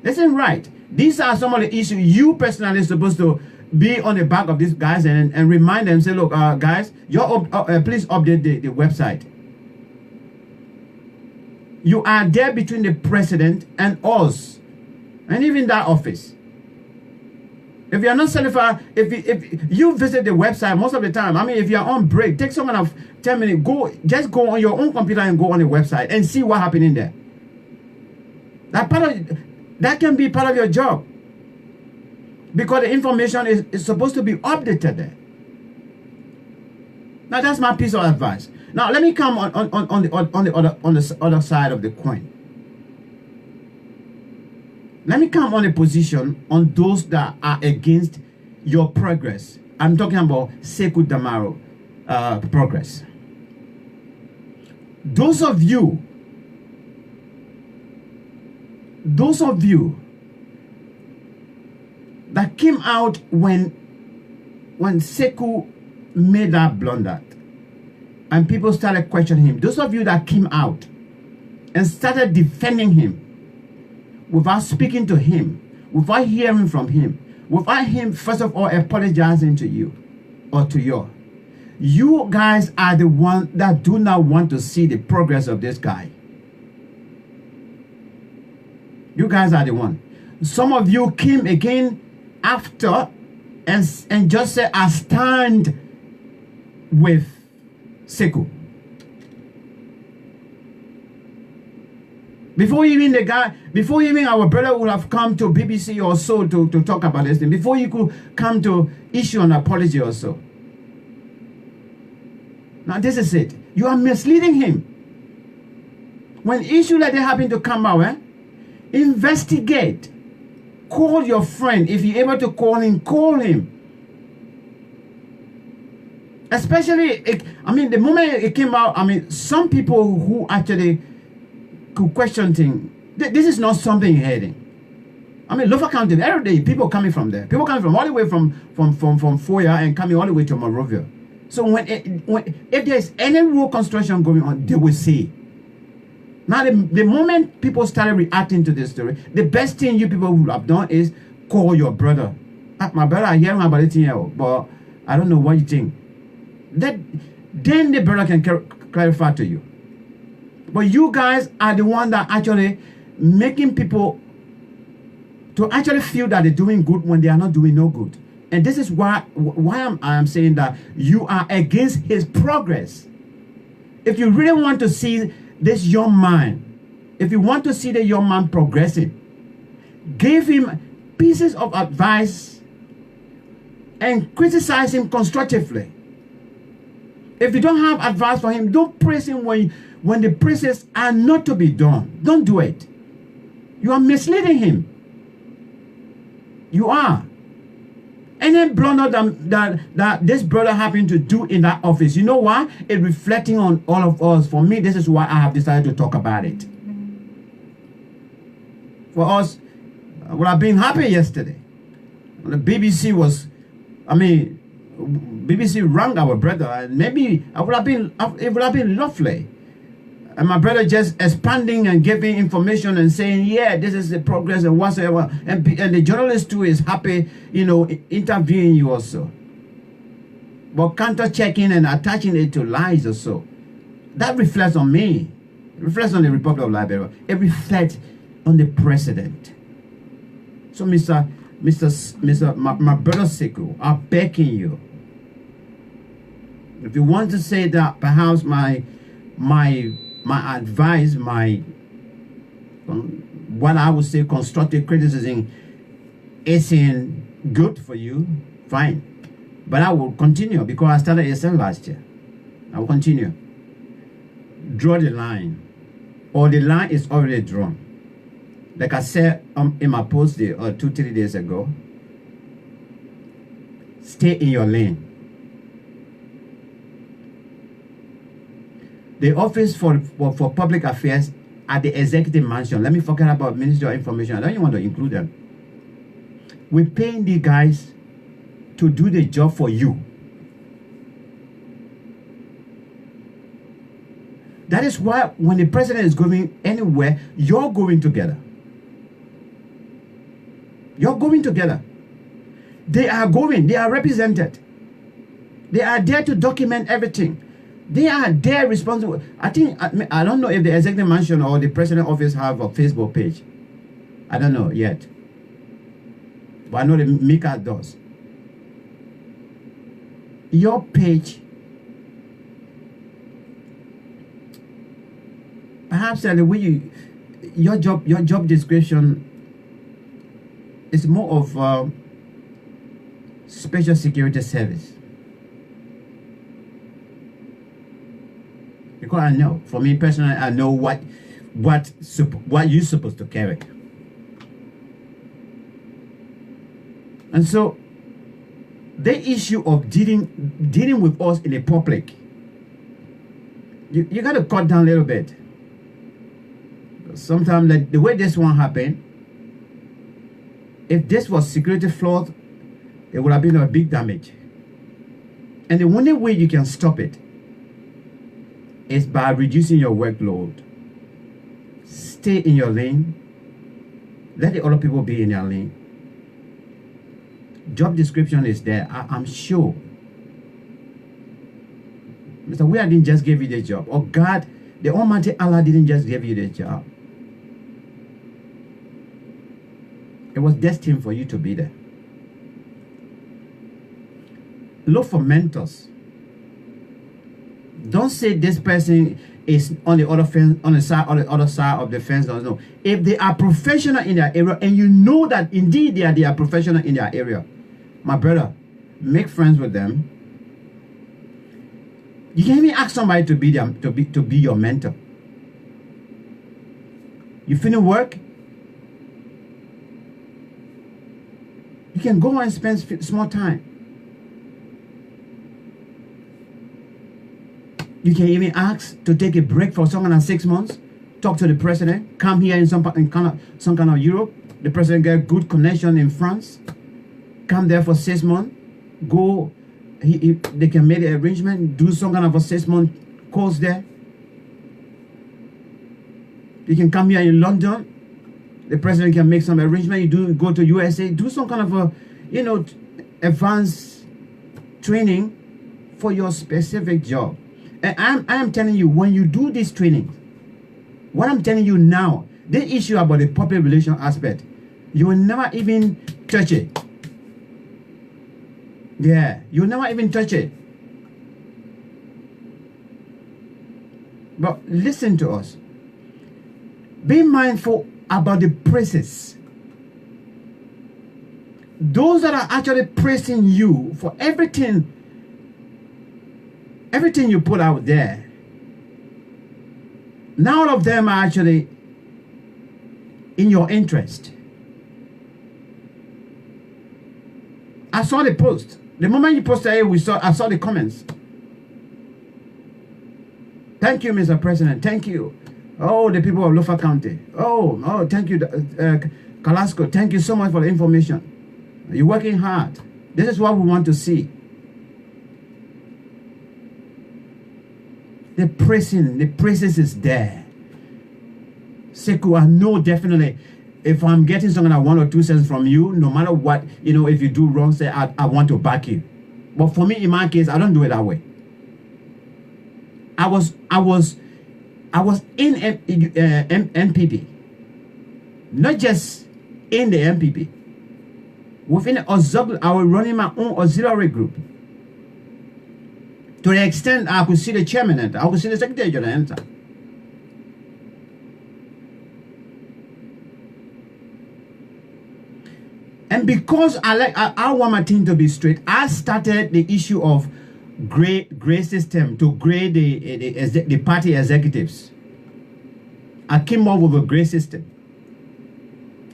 Isn't right. These are some of the issues you personally are supposed to be on the back of these guys and remind them, say, look, guys, please update the website. You are there between the president and us, and even that office. If you are not certified, if you visit the website most of the time, I mean, if you are on break, take someone of 10 minutes, just go on your own computer and go on the website and see what happened in there. That can be part of your job, because the information is supposed to be updated there. Now that's my piece of advice. Now let me come on the other side of the coin. Let me come on a position on those that are against your progress. I'm talking about Sekou Damaro progress. Those of you that came out when Sekou made that blunder and people started questioning him, those of you that came out and started defending him without speaking to him, without hearing from him, without him first of all apologizing to you or to you, You guys are the one that do not want to see the progress of this guy. You guys are the one. Some of you came again after and just said, I stand with Sekou. Before even our brother would have come to BBC or so to talk about this thing, before you could come to issue an apology or so. Now this is it. You are misleading him. When issue like that happen to come out, investigate. Call your friend. If you're able to call him, call him. Especially, the moment it came out, some people who actually could question things, this is not something you're heading. Lofa County, every day, people coming from there. People coming from all the way from Foya and coming all the way to Monrovia. So if there's any road construction going on, they will see. Now, the moment people started reacting to this story, the best thing you people would have done is call your brother. My brother, I hear about it here, but I don't know what you think. Then the brother can clarify to you. But you guys are the one that actually making people to actually feel that they're doing good when they are not doing no good. And this is why I'm saying that you are against his progress. If you really want to see this young man, if you want to see the young man progressing, give him pieces of advice and criticize him constructively. If you don't have advice for him, don't praise him when the praises are not to be done. Don't do it. You are misleading him. You are. Any blunder that this brother happened to do in that office, you know why? It's reflecting on all of us. For me, this is why I have decided to talk about it. For us, I would have been happy yesterday. The BBC was, BBC rang our brother, and maybe it would have been lovely. And my brother just expanding and giving information and saying, yeah, this is the progress and whatsoever. And the journalist too is happy, interviewing you also. But counter-checking and attaching it to lies or so. That reflects on me. It reflects on the Republic of Liberia. It reflects on the president. So my brother Sekou, I'm begging you. If you want to say that perhaps my advice, what I would say constructive criticism isn't good for you, fine. But I will continue because I started ASN last year. I will continue. Draw the line. Or the line is already drawn. Like I said in my post 2-3 days ago, stay in your lane. The Office for Public Affairs at the Executive Mansion. Let me forget about Ministry of Information. I don't even want to include them. We're paying these guys to do the job for you. That is why when the president is going anywhere, you're going together. You're going together. They are going. They are represented. They are there to document everything. They are there responsible. I don't know if the Executive Mansion or the President Office have a Facebook page. I don't know yet. But I know the Mika does. Your page, perhaps the way your job description is more of special security service. Because I know, for me personally, I know what you're supposed to carry. And so, the issue of dealing with us in the public, you got to cut down a little bit. Sometimes, like the way this one happened, if this was security flawed, it would have been a big damage. And the only way you can stop it is by reducing your workload. Stay in your lane. Let the other people be in their lane. Job description is there. I'm sure Mr. We didn't just give you the job. Or God, the Almighty Allah didn't just give you the job. It was destined for you to be there. Look for mentors. Don't say this person is on the other fence, on the other side of the fence. No. If they are professional in their area, and you know that indeed they are professional in their area, my brother, make friends with them. You can even ask somebody to be your mentor. You finish work, you can go and spend small time. You can even ask to take a break for some kind of 6 months. Talk to the president. Come here in some kind of Europe. The president get good connection in France. Come there for 6 months. Go. They can make the arrangement. Do some kind of a 6-month course there. You can come here in London. The president can make some arrangement. You go to USA. Do some kind of a, advanced training for your specific job. And I'm telling you, when you do this training, what I'm telling you now, the issue about the public relation aspect, you will never even touch it. Yeah, you'll never even touch it. But listen to us. Be mindful about the praises. Those that are actually praising you for everything you put out there. Now all of them are actually in your interest. I saw the post. The moment you posted it, I saw the comments. Thank you, Mr. President. Thank you. Oh, the people of Lofa County. Oh, thank you, Kpakio. Thank you so much for the information. You're working hard. This is what we want to see. The praises is there. Sekou, I know definitely if I'm getting something like 1 or 2 cents from you, no matter what, if you do wrong, say I want to back you. But for me, in my case, I don't do it that way. I was in MPP, not just in the MPP. Within the auxiliary, I was running my own auxiliary group. To the extent I could see the chairman enter, I could see the secretary general enter. And because I want my team to be straight, I started the issue of grade system to grade the party executives. I came up with a grade system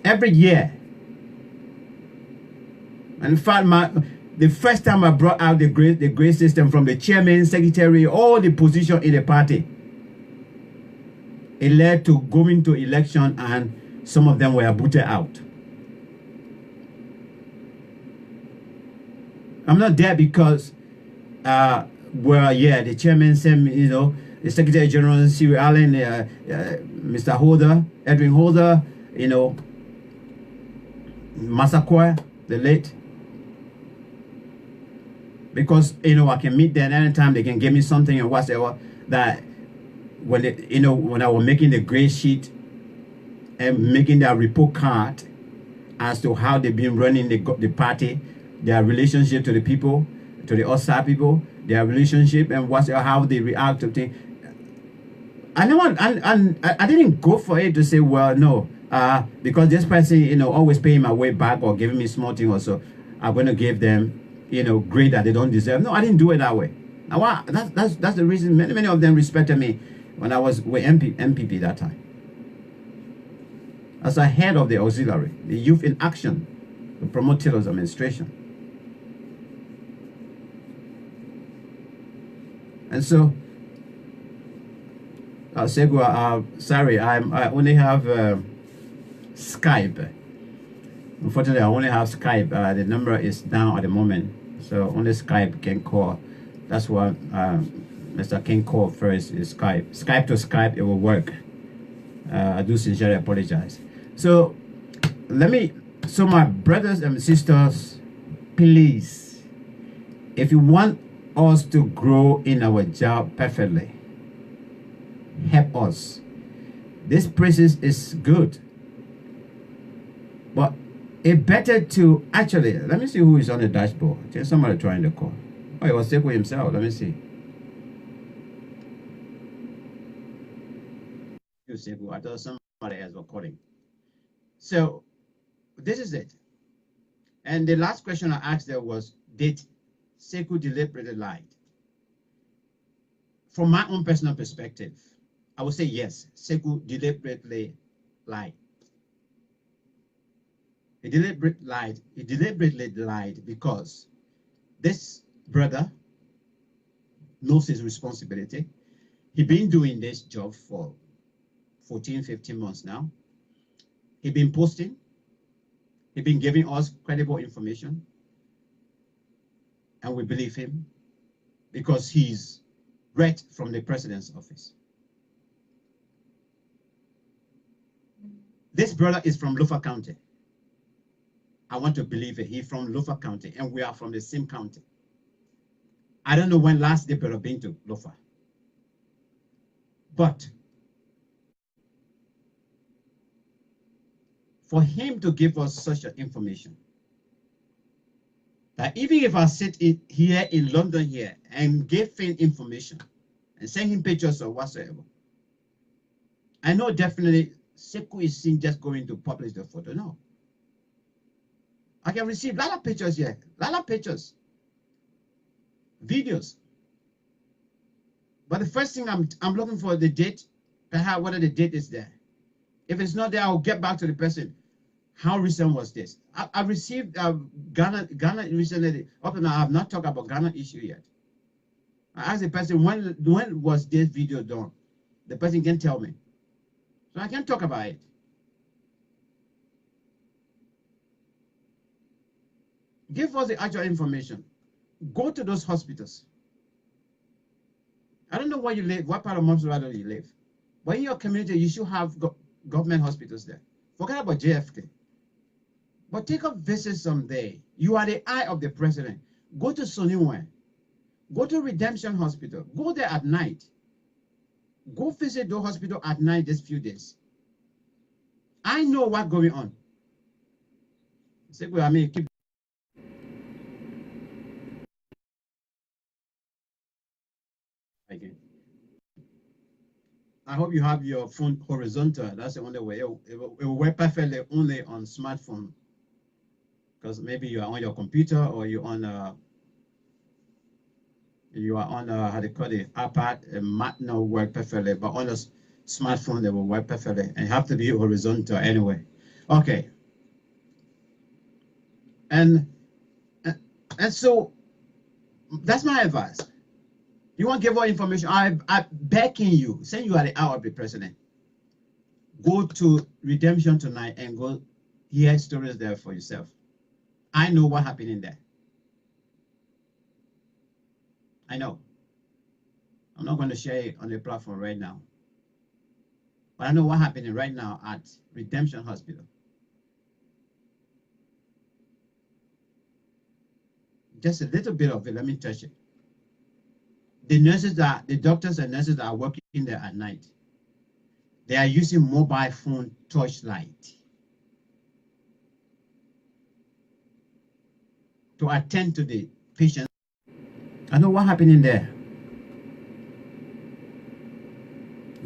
every year. And in fact, the first time I brought out the grade system from the chairman, secretary, all the position in the party, it led to going to election, and some of them were booted out. I'm not there because, the chairman sent me, the Secretary General, Cyril Allen, Mr. Holder, Edwin Holder, Masakwa, the late. Because, I can meet them anytime, they can give me something or whatever, that when when I was making the grade sheet and making their report card as to how they've been running the party, their relationship to the people, to the outside people, their relationship and how they react to things. I didn't go for it to say, well, no, because this person, always paying my way back or giving me small thing or so, I'm going to give them, grade that they don't deserve. No, I didn't do it that way. Now, that's the reason many of them respected me when I was with MPP that time. As a head of the auxiliary, the Youth in Action, to promote Taylor's administration. And so, Sekou, sorry, I only have Skype. Unfortunately, I only have Skype. The number is down at the moment, so only Skype can call. That's what Mr. King called first is Skype. Skype to Skype, it will work. I do sincerely apologize. So, my brothers and sisters, please, if you want us to grow in our job perfectly. Help us. This process is good, but it better to actually, let me see who is on the dashboard. There's somebody trying to call. Oh, he was Sekou himself. Let me see. Sekou. I thought somebody else was calling. So this is it. And the last question I asked there was, did Sekou deliberately lie? From my own personal perspective, I would say yes, Sekou deliberately lied. He deliberately lied because this brother knows his responsibility. He's been doing this job for 14, 15 months now. He's been posting. He's been giving us credible information. And we believe him because he's right from the president's office. This brother is from Lofa County. I want to believe it. He's from Lofa County, and we are from the same county. I don't know when last they have been to Lofa. But for him to give us such information, that even if I sit here in London here and give him information and send him pictures or whatsoever, I know definitely Sekou is seen just going to publish the photo. No. I can receive a lot of pictures here, a lot of pictures, videos. But the first thing I'm looking for the date, perhaps whether the date is there. If it's not there, I'll get back to the person. How recent was this? I received Ghana recently. Up to now, I have not talked about Ghana issue yet. I asked the person, when was this video done? The person can tell me. So I can talk about it. Give us the actual information. Go to those hospitals. I don't know where you live, what part of Montserrat you live. But in your community, you should have government hospitals there. Forget about JFK. But take a visit someday. You are the eye of the president. Go to Soniwe. Go to Redemption Hospital. Go there at night. Go visit the hospital at night these few days. I know what's going on. I mean, keep. Again. I hope you have your phone horizontal. That's the only way. It will work perfectly only on smartphone. Because maybe you are on your computer or you're on how do you call it, iPad. It might not work perfectly, but on a smartphone they will work perfectly. And you have to be horizontal anyway. Okay. And so that's my advice. You want to give all information? I beckon you, saying you are the eye of the president. Go to Redemption tonight and go hear stories there for yourself. I know what happened in there. I know. I'm not going to share it on the platform right now. But I know what happened right now at Redemption Hospital. Just a little bit of it. Let me touch it. The doctors and nurses that are working there at night, they are using mobile phone torchlight to attend to the patients. I know what happened in there.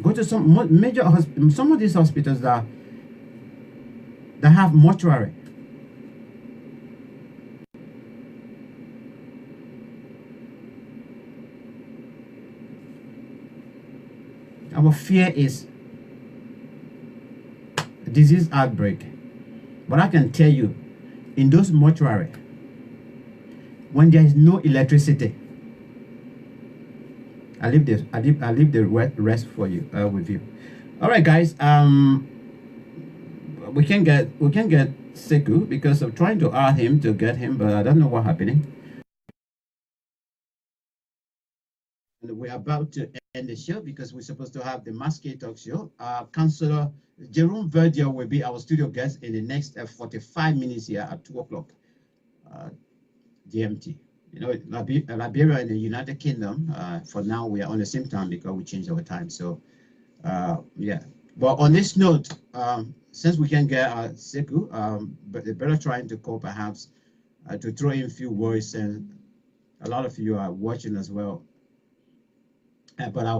Go to some major hospitals, some of these hospitals that have mortuary. Our fear is a disease outbreak. But I can tell you, in those mortuary, when there is no electricity, I leave the rest for you with you. All right, guys. We can get Sekou because I'm trying to add him to get him, but I don't know what's happening. And we're about to end the show because we're supposed to have the Max Kpakio talk show. Councillor Jerome Verdier will be our studio guest in the next 45 minutes here at 2 o'clock GMT. You know, Liberia and the United Kingdom, for now, we are on the same time because we changed our time. So, yeah. But on this note, since we can get Seku, but the better trying to call perhaps to throw in a few words, and a lot of you are watching as well. But I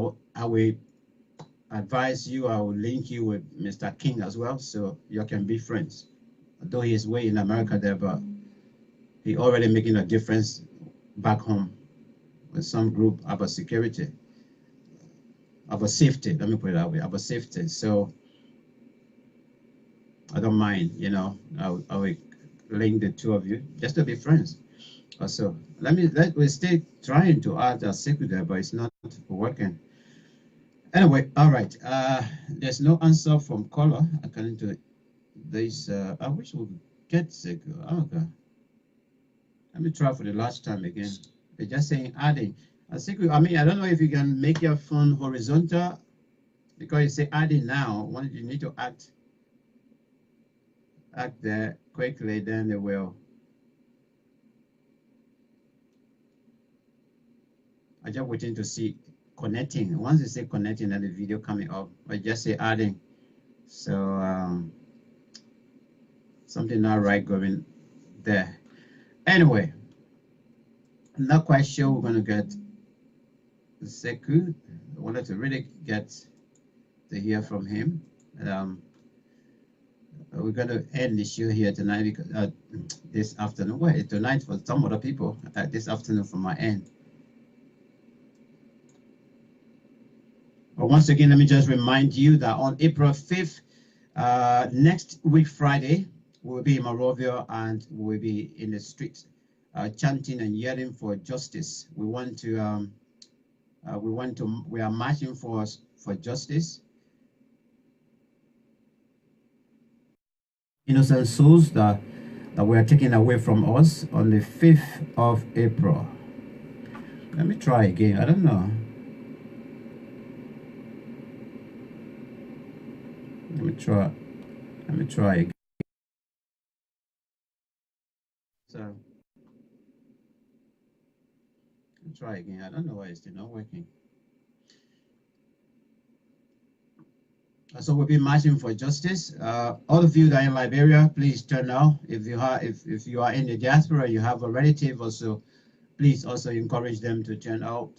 will advise you, I will link you with Mr. King as well, so you can be friends. Though he's way in America there, but he already making a difference back home with some group about security, about safety. Let me put it that way, about safety. So I don't mind, you know, I will link the two of you just to be friends. Also, we stay trying to add a secret there, but it's not working. Anyway, all right. There's no answer from caller according to this. I wish we could get secret. Oh, okay. Let me try for the last time again. They're just saying adding. I mean, I don't know if you can make your phone horizontal because you say adding now. When you need to act there quickly, then they will. I just waiting to see connecting. Once you say connecting, then the video coming up. I just say adding. So something not right going there. Anyway, I'm not quite sure we're gonna get Seku. I wanted to really get to hear from him. We're gonna end the show here tonight because this afternoon. Well, tonight for some other people. This afternoon from my end. But once again, let me just remind you that on April 5th, next week Friday, we'll be in Monrovia and we'll be in the streets chanting and yelling for justice. We are marching for justice. Innocent souls that were taken away from us on the 5th of April. Let me try again. I don't know. Let me try again. So let me try again. I don't know why it's still not working. So we'll be marching for justice. All of you that are in Liberia, please turn out. If you are in the diaspora, you have a relative also, please also encourage them to turn out.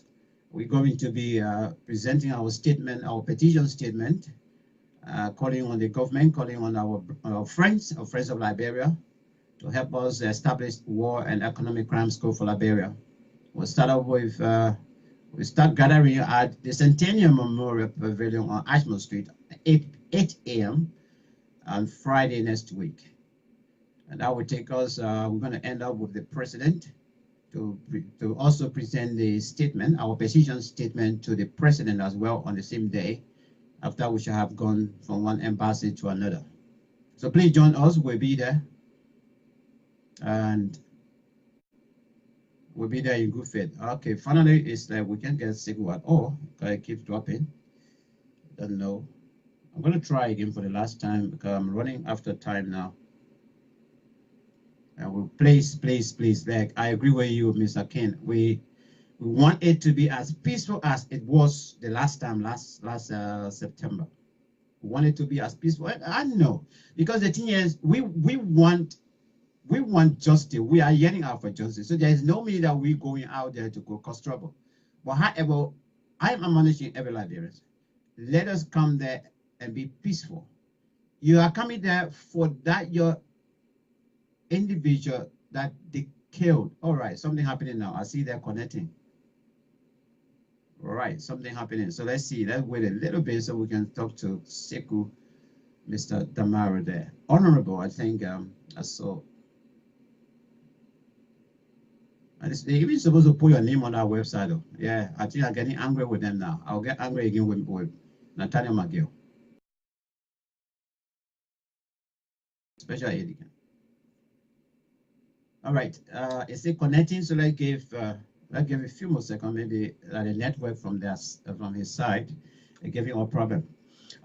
We're going to be presenting our statement, our petition statement, calling on the government, calling on our friends of Liberia to help us establish war and economic crimes code for Liberia. We'll start off with, we start gathering at the Centennial Memorial Pavilion on Ashmore Street, 8 a.m. on Friday next week. And that will take us, we're going to end up with the president to also present the statement, our petition statement to the president as well on the same day, after we shall have gone from one embassy to another. So please join us, we'll be there. And we'll be there in good faith. Okay, finally, it's like we can't get signal at all, because it keeps dropping. Don't know. I'm going to try again for the last time, because I'm running after time now. And we'll please, like, I agree with you, Mr. Ken. We want it to be as peaceful as it was the last time, last September. We want it to be as peaceful. I know, because the thing is, we want justice. We are yelling out for justice. So there is no meaning that we're going out there to go cause trouble. But however, I am admonishing every Liberian. Let us come there and be peaceful. You are coming there for that your individual that they killed. All right, something happening now. I see they're connecting. All right, something happening. So let's see. Let's wait a little bit so we can talk to Seku, Mr. Damaro there. Honorable, I think I saw. And they're even supposed to put your name on our website, though. Yeah, I think I'm getting angry with them now. I'll get angry again with Nathaniel McGill. Special aid. All right, is it connecting? So let's give a few more seconds, maybe the network from his side, giving a problem.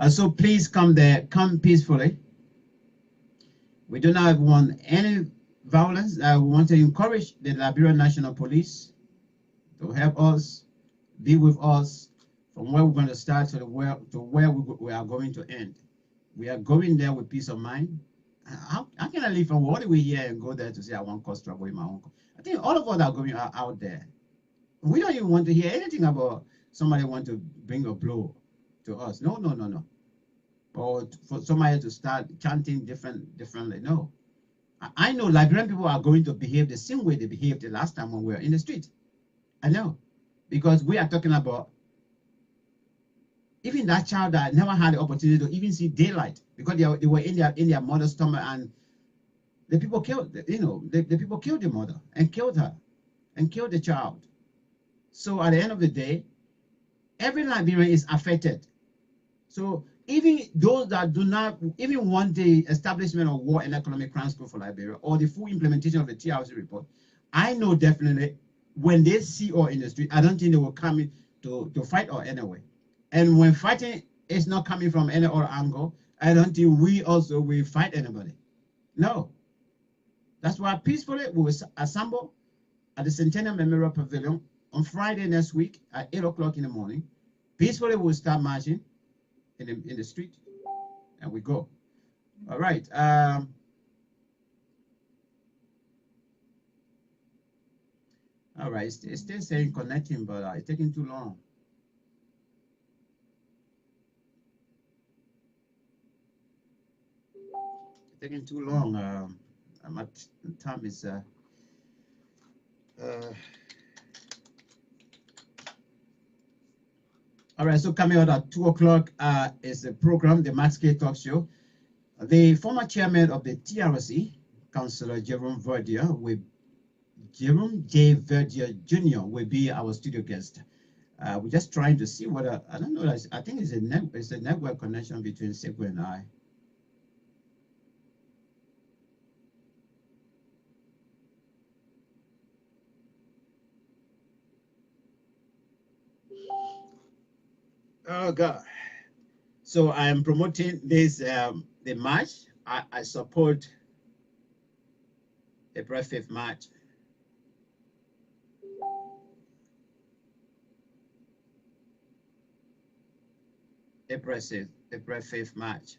So please come there, come peacefully. We do not want any violence. We want to encourage the Liberian National Police to help us, be with us from where we're going to start to where we are going to end. We are going there with peace of mind. How can I leave from what do we hear and go there to say I want cause trouble in my own? I think all of us are going out there. We don't even want to hear anything about somebody want to bring a blow to us. No, no, no, no. Or for somebody to start chanting differently. No. I know Liberian people are going to behave the same way they behaved the last time when we were in the street. I know. Because we are talking about even that child that never had the opportunity to even see daylight because they were in their mother's stomach, and the people killed, the people killed the mother and killed her and killed the child. So at the end of the day, every Liberian is affected. So even those that do not even want the establishment of war and economic crimes for Liberia or the full implementation of the TRC report, I know definitely when they see us in the street, I don't think they will come in to fight us anyway. And when fighting is not coming from any other angle, I don't think we also will fight anybody. No. That's why peacefully we will assemble at the Centennial Memorial Pavilion on Friday next week at 8 o'clock in the morning. Peacefully we'll start marching in the street, and we go. All right. All right. It's still saying connecting, but it's taking too long. It's taking too long. My time is. All right, so coming out at 2 o'clock is the program, the Max K Talk Show. The former chairman of the TRC, Councillor Jerome J. Verdier Jr. will be our studio guest. We're just trying to see whether, I don't know, I think it's a network connection between Sekou and I. Oh God. So I'm promoting this, the march. I support April 5th march. April 5th march.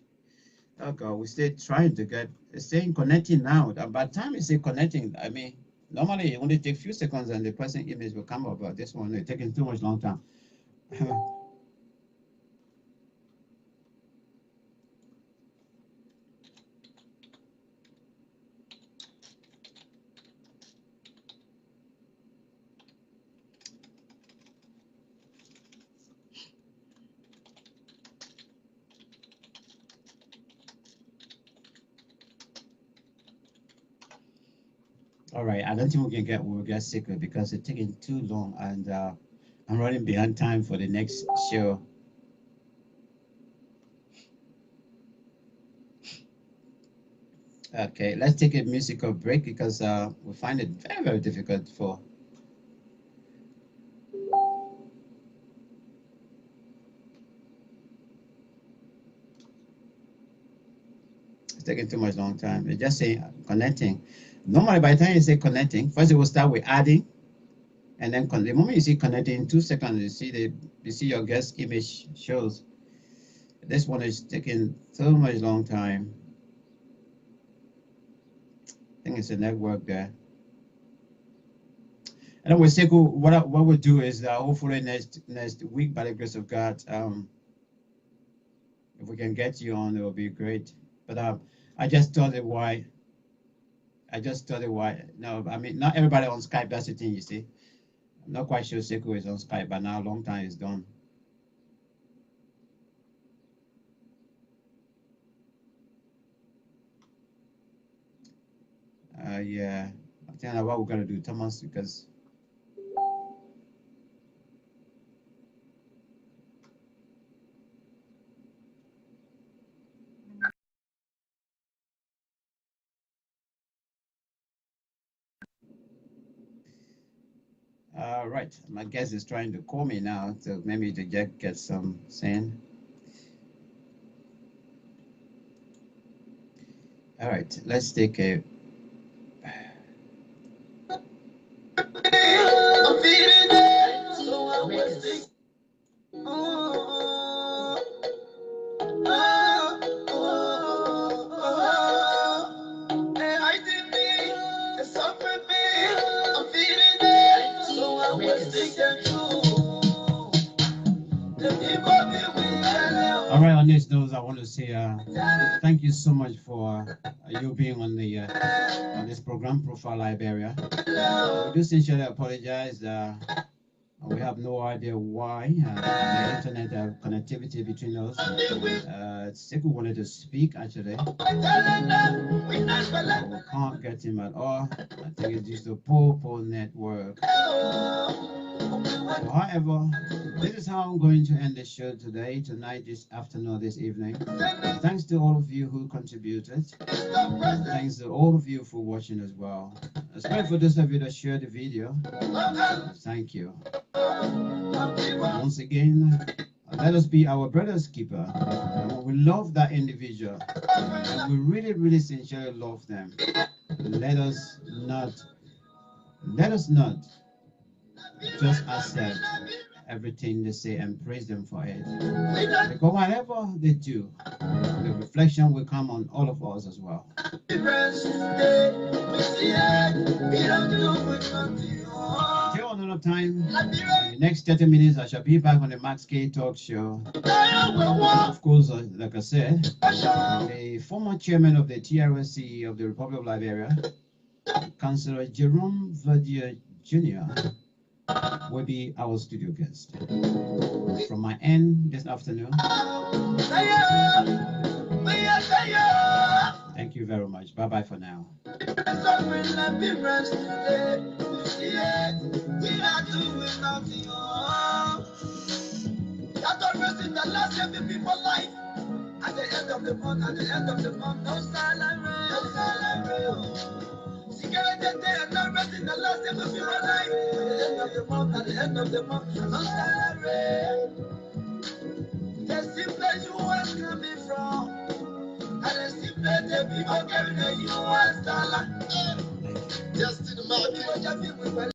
Oh God, we're still trying to get, it's saying connecting now. By the time you say connecting, I mean, normally it only takes a few seconds and the person image will come up, but this one is taking too much long time. All right, I don't think we'll get sick because it's taking too long, and I'm running behind time for the next show. Okay, let's take a musical break because we find it very, very difficult for. It's taking too much long time. It's just saying connecting. Normally, by the time you say connecting, first it will start with adding, and then the moment you see connecting, in 2 seconds, you see your guest image shows. This one is taking so much long time. I think it's a network there. And with Sekou, what we'll do is hopefully next week, by the grace of God, if we can get you on, it will be great. But I just thought it why. No, I mean, not everybody on Skype. That's the thing, you see. I'm not quite sure Sekou is on Skype, but now a long time is done. Yeah, I think that's what we're gonna do, Thomas, because. All right, my guest is trying to call me now, so maybe to get some saying. All right, let's take a
speak the truth. The people be with
All right, on this note, I want to say thank you so much for you being on the on this program, Profile Liberia. We do sincerely apologize. We have no idea why the internet connectivity between us. Sekou wanted to speak actually. We can't get him at all. I think it's just a poor network. However, this is how I'm going to end the show today, tonight, this afternoon, this evening. Thanks to all of you who contributed. Thanks to all of you for watching as well. Especially for those of you that shared the video. Thank you. Once again, let us be our brother's keeper. We love that individual. And we really, really sincerely love them. Let us not just accept everything they say and praise them for it. Because whatever they do, the reflection will come on all of us as well. Till another time, in the next 30 minutes, I shall be back on the Max K Talk Show. Of course, like I said, the former chairman of the TRSC of the Republic of Liberia, Councillor Jerome Verdier Jr., will be our studio guest. From my end this afternoon, thank you very much. Bye-bye for now.
At the end of the month, no silent rain. Security day and not rest in the last day of your life. At the end of the month, no silent rain. The simple you was coming from, and the simple the people carrying the US dollar.
Just in the market.